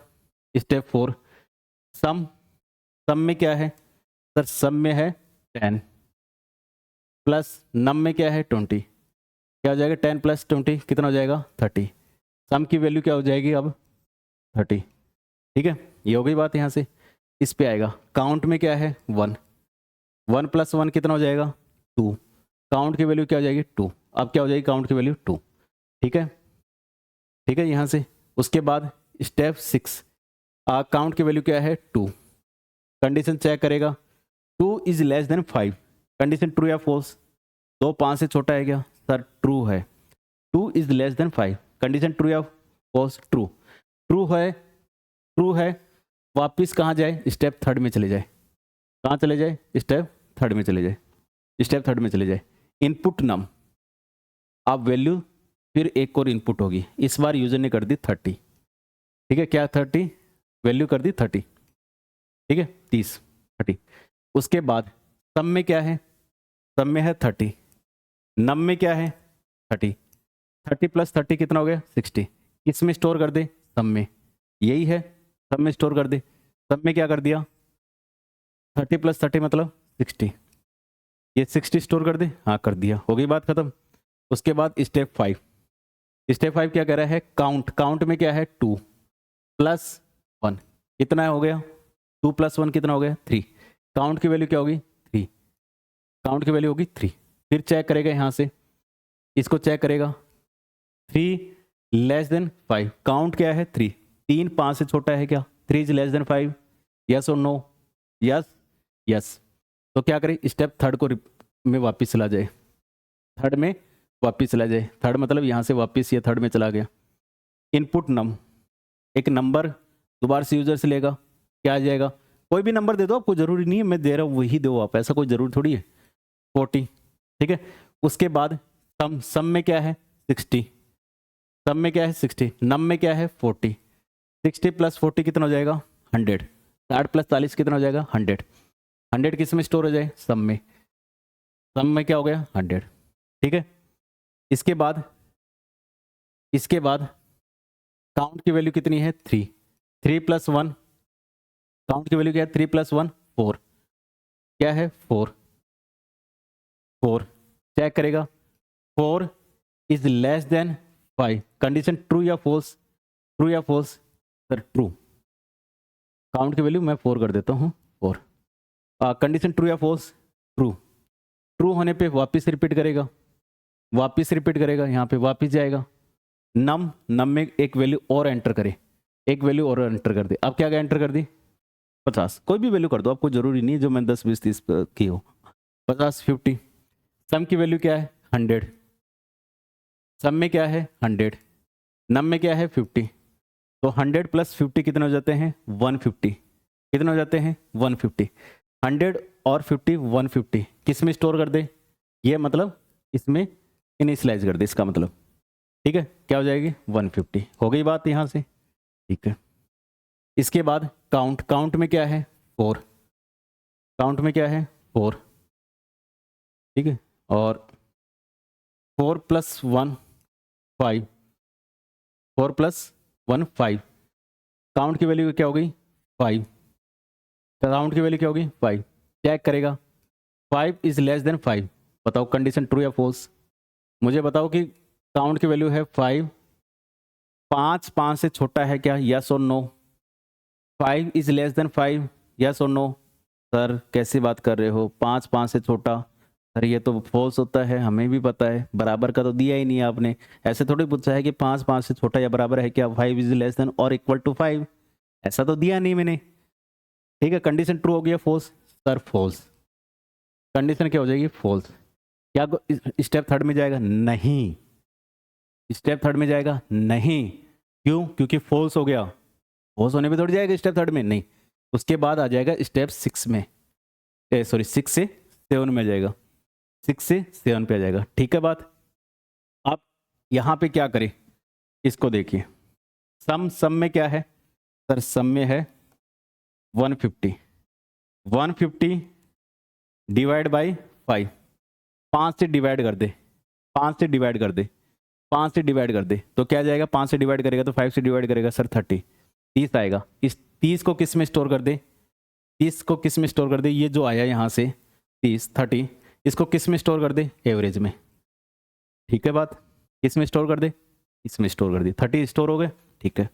स्टेप 4, सम, सम में क्या है सर, सम में है 10 प्लस नम में क्या है 20, क्या हो जाएगा 10 प्लस 20 कितना हो जाएगा 30, सम की वैल्यू क्या हो जाएगी अब 30, ठीक है। ये हो गई बात यहाँ से। इस पे आएगा काउंट में क्या है 1, 1 प्लस 1 कितना हो जाएगा 2, काउंट की वैल्यू क्या हो जाएगी 2, अब क्या हो जाएगी काउंट की वैल्यू 2, ठीक है, ठीक है यहाँ से। उसके बाद स्टेप 6, काउंट की वैल्यू क्या है 2, कंडीशन चेक करेगा 2 is less than 5, condition true या फॉल्स, 2 5 से छोटा है क्या सर, ट्रू है, 2 is less than 5, condition true या फॉल्स, ट्रू, ट्रू है, ट्रू है। वापिस कहाँ जाए, स्टेप थर्ड में चले जाए, कहाँ चले जाए, स्टेप थर्ड में चले जाए, स्टेप थर्ड में चले जाए। इनपुट नम, आप वैल्यू फिर एक और इनपुट होगी, इस बार यूजर ने कर दी 30, ठीक है, क्या 30 वैल्यू कर दी 30, ठीक है 30 30। उसके बाद सम में क्या है, सम में है 30, नम में क्या है 30, 30 प्लस 30 कितना हो गया 60, किस में स्टोर कर दे, सम में, यही है सम में स्टोर कर दे, सम में क्या कर दिया 30 प्लस 30 मतलब 60, ये 60 स्टोर कर दे, हाँ कर दिया, हो गई बात खत्म। उसके बाद स्टेप 5, स्टेप 5 क्या कह रहा है, काउंट, काउंट में क्या है 2 प्लस 1 कितना हो गया, 2 प्लस 1 कितना हो गया 3, काउंट की वैल्यू क्या होगी 3, काउंट की वैल्यू होगी 3। फिर चेक करेगा यहाँ से, इसको चेक करेगा 3 लेस देन 5, काउंट क्या है 3, 3 5 से छोटा है क्या, 3 इज लेस देन 5, यस और नो, यस यस। तो क्या करें, स्टेप थर्ड को में वापस चला जाए, थर्ड में वापस चला जाए, थर्ड मतलब यहाँ से वापस ये थर्ड में चला गया। इनपुट नम, एक नंबर दोबारा से यूजर से लेगा, क्या आ जाएगा, कोई भी नंबर दे दो, आपको जरूरी नहीं है मैं दे रहा हूँ वही दो आप, ऐसा कोई जरूरी थोड़ी है, 40, ठीक है। उसके बाद सम, सम में क्या है 60, सम में क्या है 60, नम में क्या है 40, 60 प्लस 40 कितना हो जाएगा 100, 60 प्लस 40 कितना हो जाएगा 100, 100 किस में स्टोर हो जाए, सम में, सम में क्या हो गया 100, ठीक है। इसके बाद काउंट की वैल्यू कितनी है 3, 3 प्लस 1, काउंट की वैल्यू क्या है 3 प्लस 1 4, क्या है 4, 4 चेक करेगा 4 is less than 5, condition true या फॉल्स, ट्रू या फॉल्स सर, ट्रू, काउंट की वैल्यू मैं 4 कर देता हूँ 4, कंडीशन ट्रू या फॉल्स, ट्रू। ट्रू होने पे वापस रिपीट करेगा, वापस रिपीट करेगा, यहाँ पे वापस जाएगा, नम नम में एक वैल्यू और एंटर करे, एक वैल्यू और एंटर कर दे। अब क्या क्या एंटर कर दी, 50, कोई भी वैल्यू कर दो, आपको जरूरी नहीं है जो मैंने 10 20 30 की हो। 50 50, सम की वैल्यू क्या है 100, सम में क्या है 100, नम में क्या है 50, तो 100 प्लस 50 कितने हो जाते हैं 150, कितने हो जाते हैं 150। 100 और 50 150 किस में स्टोर कर दे, ये मतलब इसमें इनिशियलाइज कर दे, इसका मतलब, ठीक है, क्या हो जाएगी 150, हो गई बात यहाँ से, ठीक है। इसके बाद काउंट, काउंट में क्या है 4, काउंट में क्या है 4, ठीक है, और 4 प्लस 1 5, 4 प्लस 1 5, काउंट की वैल्यू क्या हो गई 5, काउंट की वैल्यू क्या होगी 5, चेक करेगा 5 इज लेस देन 5, बताओ कंडीशन ट्रू या फॉल्स, मुझे बताओ कि काउंट की वैल्यू है 5, 5 5 से छोटा है क्या, यस और no, 5 is less than 5, yes और नो। सर कैसी बात कर रहे हो, 5 5 से छोटा, सर ये तो फॉल्स होता है, हमें भी पता है, बराबर का तो दिया ही नहीं आपने, ऐसे थोड़ी पूछा है कि 5 5 से छोटा या बराबर है क्या, 5 इज लेस देन और इक्वल टू 5, ऐसा तो दिया नहीं मैंने, ठीक है। कंडीशन ट्रू हो गया, फॉल्स, सर फॉल्स, कंडीशन क्या हो जाएगी फॉल्स। क्या स्टेप थर्ड में जाएगा, नहीं, स्टेप थर्ड में जाएगा नहीं, क्यों, क्योंकि फॉल्स हो गया, फॉल्स होने पे थोड़ी जाएगा स्टेप थर्ड में, नहीं, उसके बाद आ जाएगा स्टेप 6 में, सॉरी 6 से 7 में जाएगा, 6 से 7 पे आ जाएगा, ठीक है बात। आप यहाँ पे क्या करें, इसको देखिए, सम, सम में क्या है सर, सम में है 150, 150 डिवाइड बाई 5, 5 से डिवाइड कर दे, 5 से डिवाइड कर दे, 5 से डिवाइड कर दे तो क्या जाएगा, 5 से डिवाइड करेगा तो 5 से डिवाइड करेगा सर 30, 30 आएगा। इस 30 को किस में स्टोर कर दे, 30 को किस में स्टोर कर दे, ये जो आया यहाँ से 30 30, इसको किस में स्टोर कर दे, एवरेज में, ठीक है बात, किस में स्टोर कर दे, इसमें स्टोर कर दी, 30 स्टोर हो गए, ठीक है।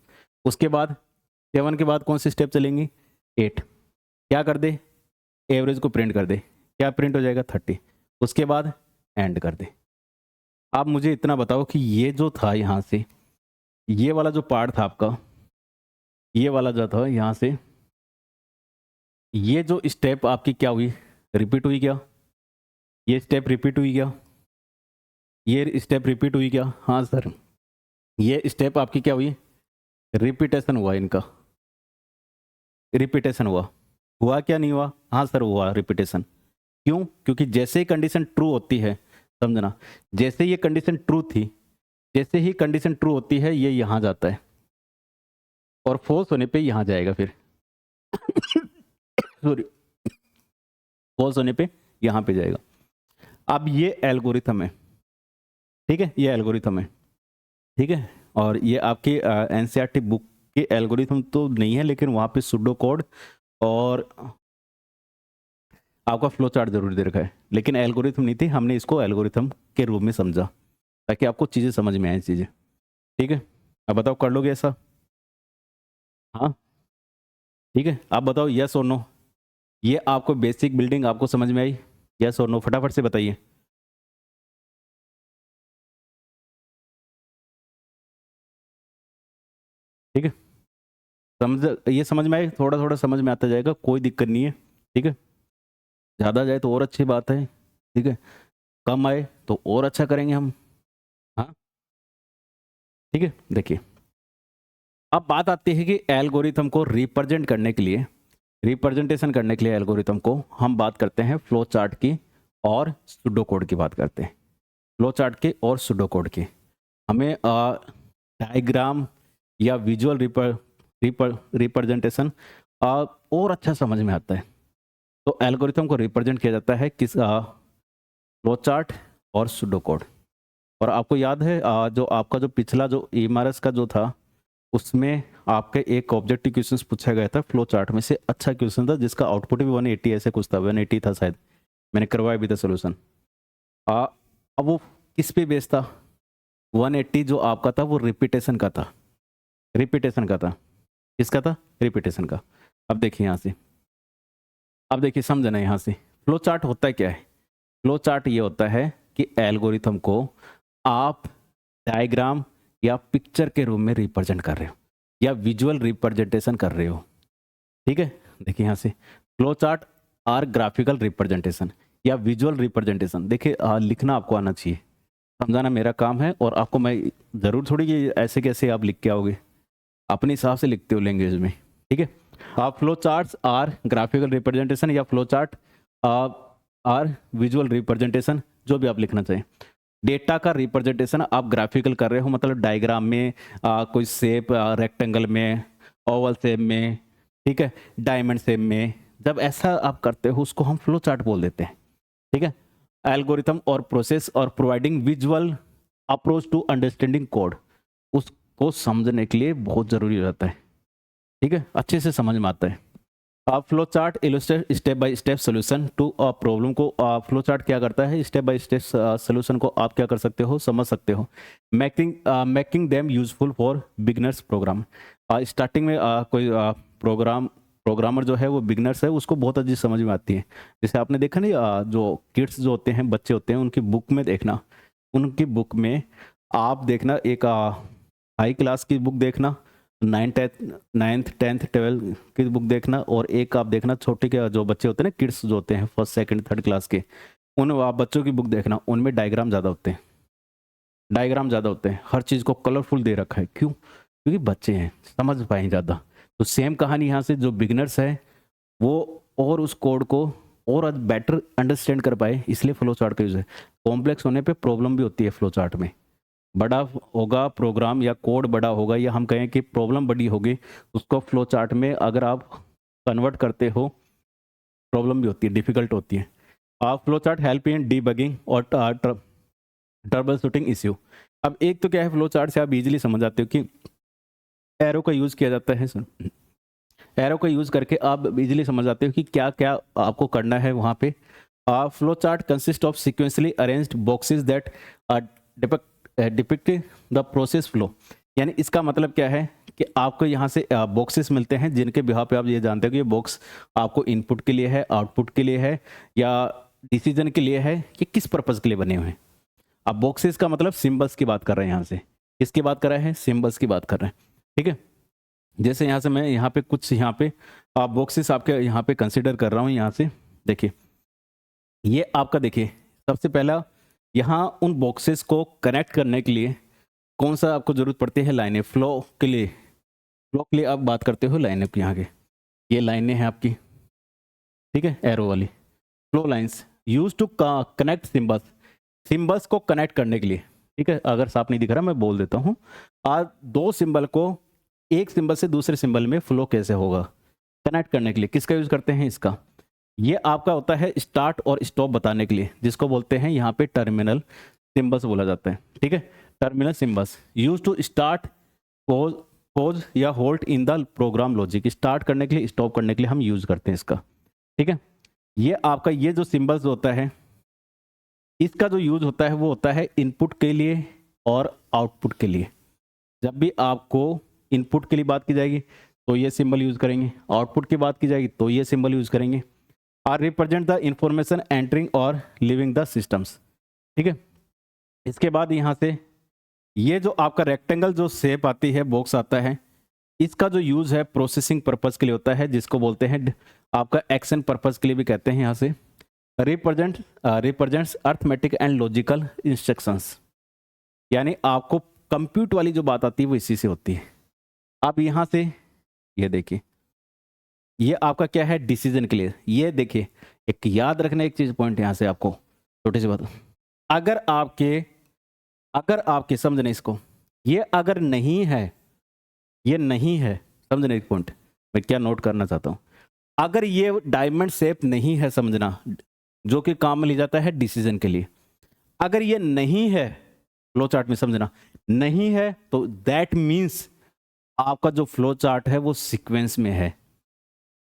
उसके बाद 7 के बाद कौन सी स्टेप चलेंगी, 8, क्या कर दे, एवरेज को प्रिंट कर दे, क्या प्रिंट हो जाएगा 30, उसके बाद एंड कर दे। आप मुझे इतना बताओ कि ये जो था यहाँ से, ये वाला जो पार्ट था आपका, ये वाला जो था यहाँ से, ये जो स्टेप आपकी क्या हुई, रिपीट हुई क्या, ये स्टेप रिपीट हुई क्या, ये स्टेप रिपीट हुई क्या, हाँ सर, ये स्टेप आपकी क्या हुई, रिपीटेशन हुआ इनका, रिपीटेशन हुआ, हुआ क्या नहीं हुआ, हाँ सर हुआ रिपीटेशन, क्यों, क्योंकि जैसे ही कंडीशन ट्रू होती है, समझना, जैसे ये कंडीशन ट्रू थी, जैसे ही कंडीशन ट्रू होती है ये यहाँ जाता है और फॉल्स होने पे यहाँ जाएगा, फिर सॉरी, फॉल्स होने पे यहाँ पे जाएगा। अब ये एल्गोरिथम है, ठीक है, ये एल्गोरिथम है, ठीक है, और ये आपके एनसीईआरटी बुक के एल्गोरिथम तो नहीं है, लेकिन वहाँ पे सुडो कोड और आपका फ्लो चार्ट जरूर दे रखा है, लेकिन एल्गोरिथम नहीं थी, हमने इसको एल्गोरिथम के रूप में समझा ताकि आपको चीज़ें समझ में आए चीज़ें, ठीक है। अब बताओ कर लोगे ऐसा, हाँ ठीक है, आप बताओ यस और नो, ये आपको बेसिक बिल्डिंग आपको समझ में आई, यस और नो फटाफट से बताइए। ठीक है, समझ, ये समझ में आए, थोड़ा थोड़ा समझ में आता जाएगा, कोई दिक्कत नहीं है, ठीक है, ज़्यादा जाए तो और अच्छी बात है, ठीक है, कम आए तो और अच्छा करेंगे हम, हाँ ठीक है। देखिए अब बात आती है कि एल्गोरिथम को रिप्रेजेंट करने के लिए, रिप्रेजेंटेशन करने के लिए एल्गोरिथम को हम बात करते हैं फ्लो चार्ट की और सुडो कोड की बात करते हैं, फ्लो चार्ट के और सुडो कोड की। हमें डायग्राम या विजुअल रिप्रेजेंटेशन और अच्छा समझ में आता है, तो एल्गोरिथम को रिप्रेजेंट किया जाता है किस, फ्लो चार्ट और सुडो कोड। और आपको याद है जो आपका जो पिछला जो EMRS का जो था, उसमें आपके एक ऑब्जेक्टिव क्वेश्चन पूछा गया था फ्लो चार्ट में से, अच्छा क्वेश्चन था जिसका आउटपुट भी 180 ऐसे कुछ था, 180 था शायद, मैंने करवाया भी था सोल्यूशन। अब वो किस पे बेस्ड था, 180 जो आपका था वो रिपीटेशन का था, रिपीटेशन का था, किसका था, रिपीटेशन का। अब देखिए यहाँ से अब देखिए समझना यहाँ से, फ्लो चार्ट होता है क्या है? फ्लो चार्ट ये होता है कि एल्गोरिथम को आप डायग्राम या पिक्चर के रूप में रिप्रेजेंट कर रहे हो या विजुअल रिप्रेजेंटेशन कर रहे हो। ठीक है, देखिए यहाँ से flow chart are graphical representation या विजुअल रिप्रेजेंटेशन। देखिए लिखना आपको आना चाहिए, समझाना मेरा काम है, और आपको मैं ज़रूर थोड़ी कि ऐसे कैसे आप लिख के आओगे, अपने हिसाब से लिखते हो लैंग्वेज में। ठीक है, आप flow charts are graphical representation या flow chart are visual representation, जो भी आप लिखना चाहें। डेटा का रिप्रेजेंटेशन आप ग्राफिकल कर रहे हो, मतलब डायग्राम में कोई शेप, रेक्टेंगल में, ओवल शेप में, ठीक है, डायमंड शेप में, जब ऐसा आप करते हो उसको हम फ्लो चार्ट बोल देते हैं। ठीक है, एल्गोरिथम और प्रोसेस और providing visual approach to understanding code, उसको समझने के लिए बहुत जरूरी हो जाता है। ठीक है, अच्छे से समझ में आता है। आप flow chart illustrate step by step solution to a problem को, फ्लो चार्ट क्या करता है, स्टेप बाय स्टेप सोल्यूशन को आप क्या कर सकते हो, समझ सकते हो। Making them useful for beginners program. Starting में कोई प्रोग्रामर जो है वो बिगनर्स है, उसको बहुत अच्छी समझ में आती है। जैसे आपने देखा नहीं, जो किड्स जो होते हैं, बच्चे होते हैं, उनकी बुक में देखना, उनकी बुक में आप देखना, एक हाई क्लास की बुक देखना, नाइन्थ टेंथ ट्वेल्थ की बुक देखना, और एक आप देखना छोटे के जो बच्चे होते हैं ना, किड्स जो होते हैं फर्स्ट सेकंड थर्ड क्लास के, उन आप बच्चों की बुक देखना, उनमें डायग्राम ज़्यादा होते हैं, डायग्राम ज़्यादा होते हैं, हर चीज़ को कलरफुल दे रखा है। क्यों? क्योंकि बच्चे हैं, समझ पाए ज़्यादा। तो सेम कहानी यहाँ से, जो बिगनर्स है वो और उस कोड को और बेटर अंडरस्टैंड कर पाए, इसलिए फ्लो चार्ट का यूज़ है। कॉम्प्लेक्स होने पे प्रॉब्लम भी होती है फ्लो चार्ट में, बड़ा होगा प्रोग्राम या कोड बड़ा होगा, या हम कहें कि प्रॉब्लम बड़ी होगी, उसको फ्लो चार्ट में अगर आप कन्वर्ट करते हो, प्रॉब्लम भी होती है, डिफिकल्ट होती है। आप flow chart help in debugging और ट्रबल शूटिंग इश्यू। अब एक तो क्या है, फ्लो चार्ट से आप इजीली समझ जाते हो कि एरो का यूज़ किया जाता है, एरो का यूज़ करके आप इजीली समझ जाते हो कि क्या क्या आपको करना है वहाँ पे। Flow chart consist of sequentially arranged boxes that depict the process flow. यानी इसका मतलब क्या है कि आपको यहाँ से बॉक्सेस मिलते हैं, जिनके बिहाफ पे आप ये जानते हो कि ये बॉक्स आपको इनपुट के लिए है, आउटपुट के लिए है, या डिसीजन के लिए है, कि किस पर्पज़ के लिए बने हुए हैं। अब बॉक्सेस का मतलब सिंबल्स की बात कर रहे हैं, यहाँ से किसकी बात कर रहे हैं, सिंबल्स की बात कर रहे हैं। ठीक है, जैसे यहाँ से मैं यहाँ पे कुछ यहाँ पे बॉक्सेस आपके यहाँ पे कंसिडर कर रहा हूँ। यहाँ से देखिए, ये आपका देखिए, सबसे पहला यहाँ उन बॉक्सेस को कनेक्ट करने के लिए कौन सा आपको जरूरत पड़ती है, लाइनें। फ्लो के लिए, फ्लो के लिए आप बात करते हो लाइनें की, यहाँ के ये लाइनें हैं आपकी, ठीक है, एरो वाली flow lines use to connect symbols, symbols को कनेक्ट करने के लिए। ठीक है, अगर साफ नहीं दिख रहा मैं बोल देता हूँ, आज दो सिंबल को एक सिंबल से दूसरे सिंबल में फ्लो कैसे होगा, कनेक्ट करने के लिए किसका यूज करते हैं, इसका। ये आपका होता है स्टार्ट और स्टॉप बताने के लिए, जिसको बोलते हैं यहाँ पे टर्मिनल सिंबल्स बोला जाता है। ठीक है, terminal symbols use to start, pause pause या hold in the program logic. Start करने के लिए, स्टॉप करने के लिए हम यूज करते हैं इसका। ठीक है, ये आपका ये जो सिंबल्स होता है, इसका जो यूज होता है वो होता है इनपुट के लिए और आउटपुट के लिए। जब भी आपको इनपुट के लिए बात की जाएगी तो ये सिंबल यूज करेंगे, आउटपुट की बात की जाएगी तो ये सिंबल यूज करेंगे। Are represent the information entering और लिविंग द सिस्टम्स। ठीक है, इसके बाद यहाँ से ये जो आपका रेक्टेंगल जो शेप आती है, बॉक्स आता है, इसका जो यूज है प्रोसेसिंग पर्पज के लिए होता है, जिसको बोलते हैं आपका एक्शन पर्पज के लिए भी कहते हैं। यहाँ से represents arithmetic and logical instructions, यानी आपको कंप्यूट वाली जो बात आती है वो इसी से होती है। अब यहाँ से ये देखिए, ये आपका क्या है, डिसीजन के लिए। ये देखिए, एक याद रखना एक चीज पॉइंट यहाँ से आपको, छोटी सी बात, अगर आपके समझने इसको, ये अगर नहीं है, ये नहीं है, समझने एक पॉइंट मैं क्या नोट करना चाहता हूँ, अगर ये डायमंड शेप नहीं है, समझना, जो कि काम में लिया जाता है डिसीजन के लिए, अगर ये नहीं है फ्लो चार्ट में, समझना नहीं है, तो दैट मीन्स आपका जो फ्लो चार्ट है वो सीक्वेंस में है।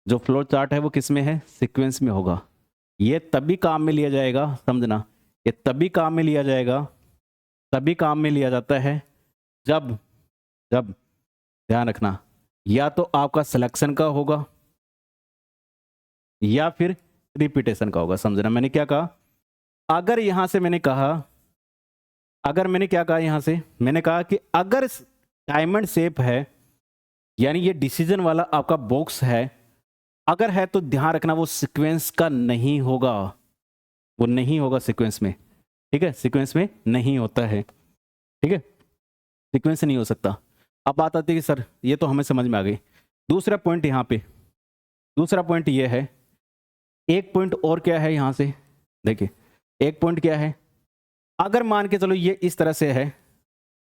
जो फ्लो चार्ट है वो किस में है, सीक्वेंस में होगा। ये तभी काम में लिया जाएगा, समझना, ये तभी काम में लिया जाएगा, तभी काम में लिया जाता है जब जब ध्यान रखना, या तो आपका सिलेक्शन का होगा, या फिर रिपीटेशन का होगा। समझना मैंने क्या कहा, अगर यहां से मैंने कहा, अगर मैंने क्या कहा यहां से, मैंने कहा कि अगर डायमंड शेप है, यानी ये डिसीजन वाला आपका बॉक्स है, अगर है तो ध्यान रखना वो सीक्वेंस का नहीं होगा, वो नहीं होगा सीक्वेंस में, ठीक है, सीक्वेंस में नहीं होता है, ठीक है, सीक्वेंस नहीं हो सकता। अब बात आती है कि सर ये तो हमें समझ में आ गई। दूसरा पॉइंट यहाँ पे, दूसरा पॉइंट ये है, एक पॉइंट और क्या है यहाँ से, देखिए एक पॉइंट क्या है, अगर मान के चलो ये इस तरह से है,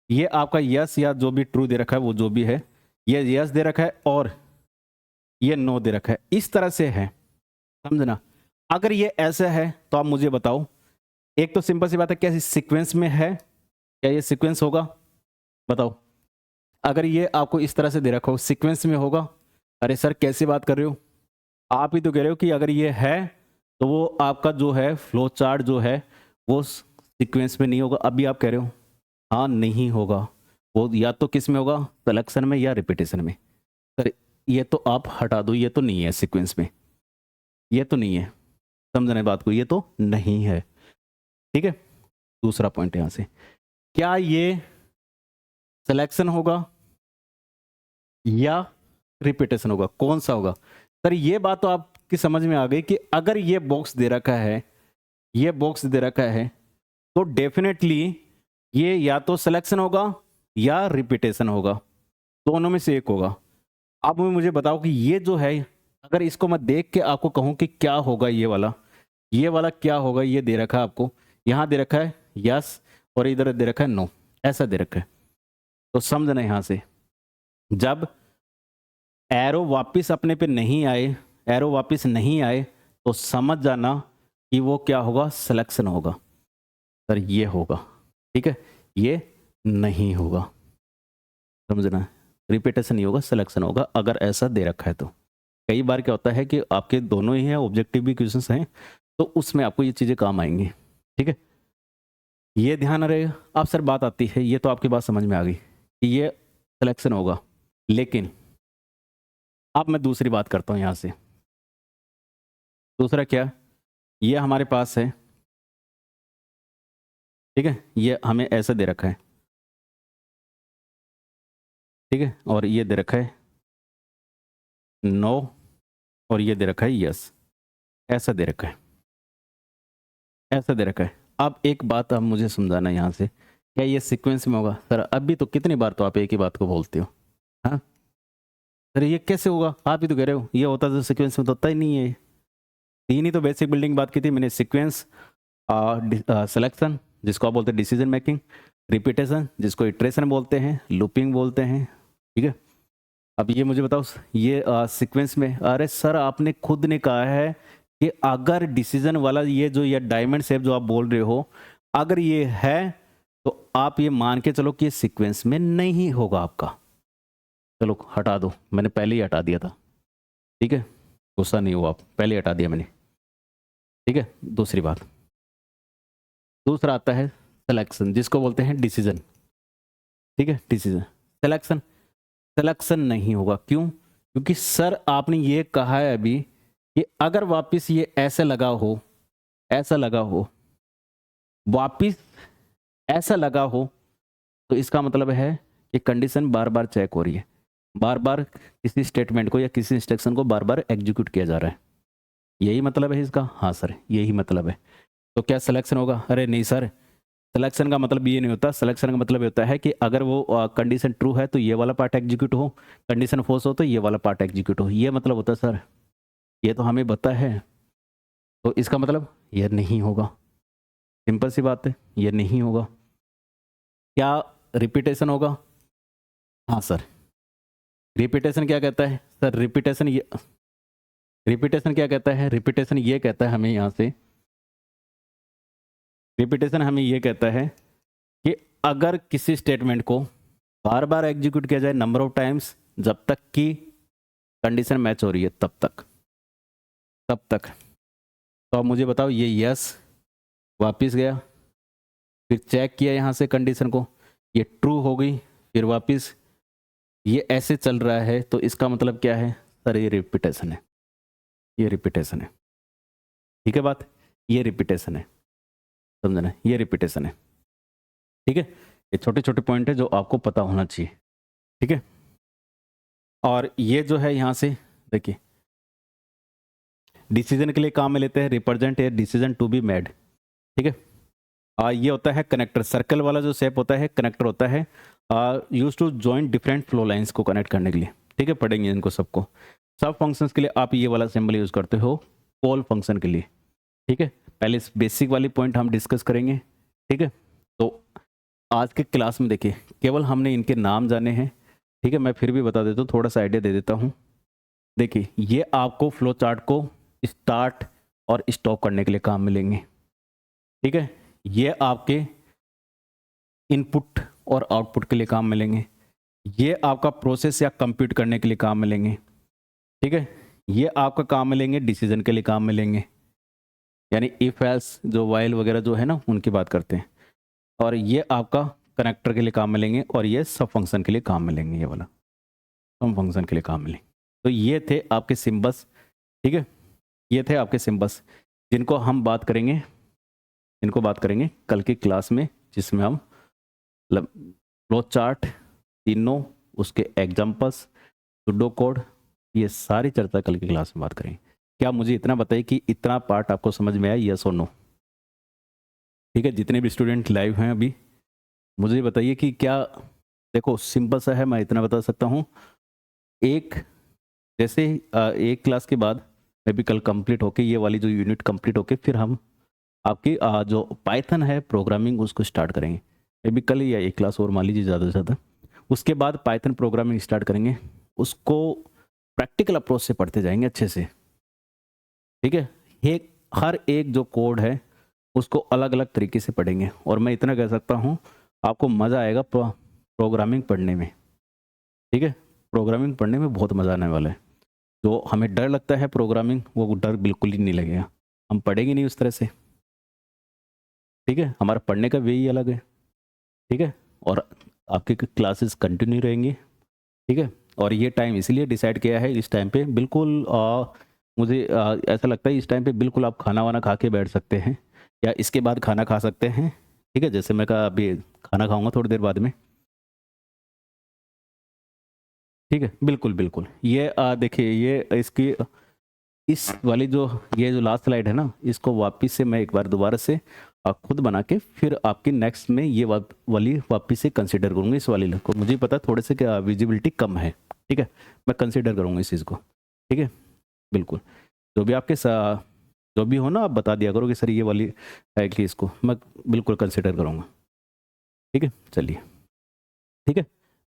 ये आपका यस या जो भी ट्रू दे रखा है वो जो भी है, ये यस दे रखा है और ये नो दे रखा है, इस तरह से है, समझना। अगर ये ऐसा है तो आप मुझे बताओ, एक तो सिंपल सी बात है, क्या सीक्वेंस में है, क्या ये सीक्वेंस होगा, बताओ। अगर ये आपको इस तरह से दे रखा हो सीक्वेंस में होगा, अरे सर कैसे बात कर रहे हो, आप ही तो कह रहे हो कि अगर ये है तो वो आपका जो है फ्लो चार्ट जो है वो सीक्वेंस में नहीं होगा, अभी आप कह रहे हो हाँ नहीं होगा, वो या तो किस में होगा, सिलेक्शन में या रिपीटेशन में। सर ये तो आप हटा दो, ये तो नहीं है सीक्वेंस में, ये तो नहीं है, समझने बात को, ये तो नहीं है, ठीक है। दूसरा पॉइंट यहां से, क्या ये सिलेक्शन होगा या रिपीटेशन होगा, कौन सा होगा। सर ये बात तो आपकी समझ में आ गई कि अगर ये बॉक्स दे रखा है, ये बॉक्स दे रखा है, तो डेफिनेटली ये या तो सिलेक्शन होगा या रिपीटेशन होगा, दोनों में से एक होगा। अब मुझे बताओ कि ये जो है, अगर इसको मैं देख के आपको कहूं कि क्या होगा, ये वाला क्या होगा, ये दे रखा है आपको, यहां दे रखा है यस और इधर दे रखा है नो, ऐसा दे रखा है। तो समझना यहां से, जब एरो वापस अपने पे नहीं आए, एरो वापस नहीं आए, तो समझ जाना कि वो क्या होगा, सिलेक्शन होगा। सर ये होगा, ठीक है, ये नहीं होगा, समझना, रिपीटेशन नहीं होगा, सिलेक्शन होगा, अगर ऐसा दे रखा है तो। कई बार क्या होता है कि आपके दोनों ही हैं, ऑब्जेक्टिव भी क्वेश्चंस हैं, तो उसमें आपको ये चीज़ें काम आएंगी, ठीक है, ये ध्यान रहेगा। अब सर बात आती है, ये तो आपकी बात समझ में आ गई कि ये सिलेक्शन होगा, लेकिन अब मैं दूसरी बात करता हूँ यहाँ से। दूसरा क्या, ये हमारे पास है, ठीक है, ये हमें ऐसा दे रखा है, ठीक है, और ये दे रखा है नो और ये दे रखा है यस, ऐसा दे रखा है, ऐसा दे रखा है। अब एक बात आप मुझे समझाना यहाँ से, क्या ये सीक्वेंस में होगा। सर अभी तो कितनी बार तो आप एक ही बात को बोलते हो, हाँ सर ये कैसे होगा, आप ही तो कह रहे हो ये होता तो सीक्वेंस में तो होता ही नहीं है। तीन ही तो बेसिक बिल्डिंग बात की थी मैंने, सीक्वेंस, सिलेक्शन जिसको आप बोलते हैं डिसीजन मेकिंग, रिपीटेशन जिसको इटरेशन बोलते हैं, लूपिंग बोलते हैं, ठीक है। अब ये मुझे बताओ, ये सीक्वेंस में, अरे सर आपने खुद ने कहा है कि अगर डिसीजन वाला ये जो ये डायमंड शेप जो आप बोल रहे हो, अगर ये है तो आप ये मान के चलो कि ये सीक्वेंस में नहीं होगा आपका। चलो हटा दो, मैंने पहले ही हटा दिया था, ठीक है, गुस्सा नहीं हुआ आप, पहले ही हटा दिया मैंने, ठीक है। दूसरी बात, दूसरा आता है सिलेक्शन जिसको बोलते हैं डिसीजन, ठीक है, डिसीजन। सिलेक्शन, सिलेक्शन नहीं होगा, क्यों, क्योंकि सर आपने ये कहा है अभी कि अगर वापस ये ऐसे लगा हो, ऐसा लगा हो, वापस ऐसा लगा हो, तो इसका मतलब है कि कंडीशन बार बार चेक हो रही है, बार बार किसी स्टेटमेंट को या किसी इंस्ट्रक्शन को बार बार एग्जीक्यूट किया जा रहा है, यही मतलब है इसका। हाँ सर यही मतलब है। तो क्या सिलेक्शन होगा, अरे नहीं सर, सिलेक्शन का मतलब ये नहीं होता, सिलेक्शन का मतलब ये होता है कि अगर वो कंडीशन ट्रू है तो ये वाला पार्ट एग्जीक्यूट हो, कंडीशन फॉल्स हो तो ये वाला पार्ट एग्जीक्यूट हो, ये मतलब होता है सर, ये तो हमें पता है। तो इसका मतलब ये नहीं होगा, सिंपल सी बात है, ये नहीं होगा। क्या रिपीटेशन होगा, हाँ सर, रिपीटेशन क्या कहता है सर, रिपीटेशन ये, रिपीटेशन क्या कहता है, रिपीटेशन ये कहता है हमें यहाँ से, रिपीटेशन हमें ये कहता है कि अगर किसी स्टेटमेंट को बार बार एग्जीक्यूट किया जाए नंबर ऑफ टाइम्स, जब तक कि कंडीशन मैच हो रही है तब तक। तो अब मुझे बताओ, ये यस वापस गया, फिर चेक किया यहाँ से कंडीशन को, ये ट्रू हो गई, फिर वापस ये ऐसे चल रहा है, तो इसका मतलब क्या है सर, ये रिपीटेशन है, ये रिपीटेशन है, ठीक है बात, ये रिपीटेशन है, समझना, ये रिपीटेशन है, ठीक है। ये छोटे छोटे पॉइंट है जो आपको पता होना चाहिए, ठीक है। और ये जो है यहाँ से देखिए, डिसीजन के लिए काम में लेते हैं represent a decision to be made, ठीक है। ये होता है कनेक्टर, सर्कल वाला जो शेप होता है कनेक्टर होता है, use to join different flow lines को कनेक्ट करने के लिए, ठीक है। पढ़ेंगे इनको सबको। सब फंक्शंस के लिए आप ये वाला सिंबल यूज करते हो पोल फंक्शन के लिए, ठीक है। पहले इस बेसिक वाली पॉइंट हम डिस्कस करेंगे, ठीक है। तो आज के क्लास में देखिए केवल हमने इनके नाम जाने हैं, ठीक है। मैं फिर भी बता देता हूँ, थोड़ा सा आइडिया दे देता हूँ। देखिए ये आपको फ्लो चार्ट को स्टार्ट और स्टॉप करने के लिए काम मिलेंगे, ठीक है। ये आपके इनपुट और आउटपुट के लिए काम मिलेंगे, ये आपका प्रोसेस या कंप्यूट करने के लिए काम मिलेंगे, ठीक है। ये आपका काम मिलेंगे डिसीजन के लिए काम मिलेंगे, यानी इफ एल्स जो वाइल वगैरह जो है ना उनकी बात करते हैं। और ये आपका कनेक्टर के लिए काम मिलेंगे, और ये सब फंक्शन के लिए काम मिलेंगे, ये वाला सब फंक्शन के लिए काम मिलेंगे। तो ये थे आपके सिम्बल्स, ठीक है। ये थे आपके सिम्बल्स जिनको हम बात करेंगे, इनको बात करेंगे कल की क्लास में, जिसमें हम फ्लो चार्ट तीनों, उसके एग्जाम्पल्स, सुडो कोड, ये सारी चर्चा कल की क्लास में बात करेंगे। क्या मुझे इतना बताइए कि इतना पार्ट आपको समझ में आया, यस और नो? ठीक है, जितने भी स्टूडेंट लाइव हैं अभी मुझे बताइए कि क्या, देखो सिंपल सा है, मैं इतना बता सकता हूँ। एक जैसे एक क्लास के बाद मैं भी कल कंप्लीट होके ये वाली जो यूनिट कंप्लीट होके फिर हम आपकी जो पाइथन है प्रोग्रामिंग उसको स्टार्ट करेंगे। मे बी कल या एक क्लास और मान लीजिए ज़्यादा से ज़्यादा, उसके बाद पाइथन प्रोग्रामिंग स्टार्ट करेंगे, उसको प्रैक्टिकल अप्रोच से पढ़ते जाएंगे अच्छे से, ठीक है। हर एक जो कोड है उसको अलग अलग तरीके से पढ़ेंगे, और मैं इतना कह सकता हूँ आपको मज़ा आएगा प्रोग्रामिंग पढ़ने में, ठीक है। प्रोग्रामिंग पढ़ने में बहुत मज़ा आने वाला है। जो हमें डर लगता है प्रोग्रामिंग, वो डर बिल्कुल ही नहीं लगेगा, हम पढ़ेंगे नहीं उस तरह से, ठीक है। हमारा पढ़ने का वे ही अलग है, ठीक है। और आपके क्लासेस कंटिन्यू रहेंगी, ठीक है। और ये टाइम इसलिए डिसाइड किया है, इस टाइम पे बिल्कुल मुझे ऐसा लगता है इस टाइम पे बिल्कुल आप खाना वाना खा के बैठ सकते हैं, या इसके बाद खाना खा सकते हैं, ठीक है। जैसे मैं कहा अभी खाना खाऊंगा थोड़ी देर बाद में, ठीक है। बिल्कुल बिल्कुल, ये देखिए ये इसकी इस वाली जो ये जो लास्ट स्लाइड है ना, इसको वापस से मैं एक बार दोबारा से खुद बना के फिर आपकी नेक्स्ट में ये वाली वापस से कंसीडर करूँगा। इस वाली को मुझे पता थोड़े से क्या विजिबिलिटी कम है, ठीक है, मैं कंसीडर करूँगा इस चीज़ को, ठीक है। बिल्कुल, जो भी आपके जो भी हो ना आप बता दिया करो कि सर ये वाली है कि इसको मैं बिल्कुल कंसिडर करूँगा, ठीक है। चलिए ठीक है,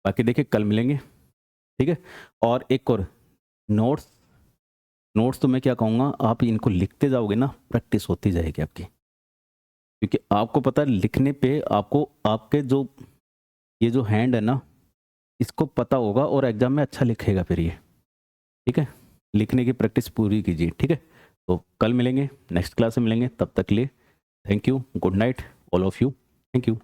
बाकी देखिए कल मिलेंगे, ठीक है। और एक और नोट्स, नोट्स तो मैं क्या कहूँगा, आप इनको लिखते जाओगे ना प्रैक्टिस होती जाएगी आपकी, क्योंकि आपको पता है लिखने पे आपको आपके जो ये जो हैंड है ना इसको पता होगा, और एग्जाम में अच्छा लिखेगा फिर ये, ठीक है। लिखने की प्रैक्टिस पूरी कीजिए, ठीक है। तो कल मिलेंगे, नेक्स्ट क्लास में मिलेंगे, तब तक के लिए thank you, good night all of you, thank you.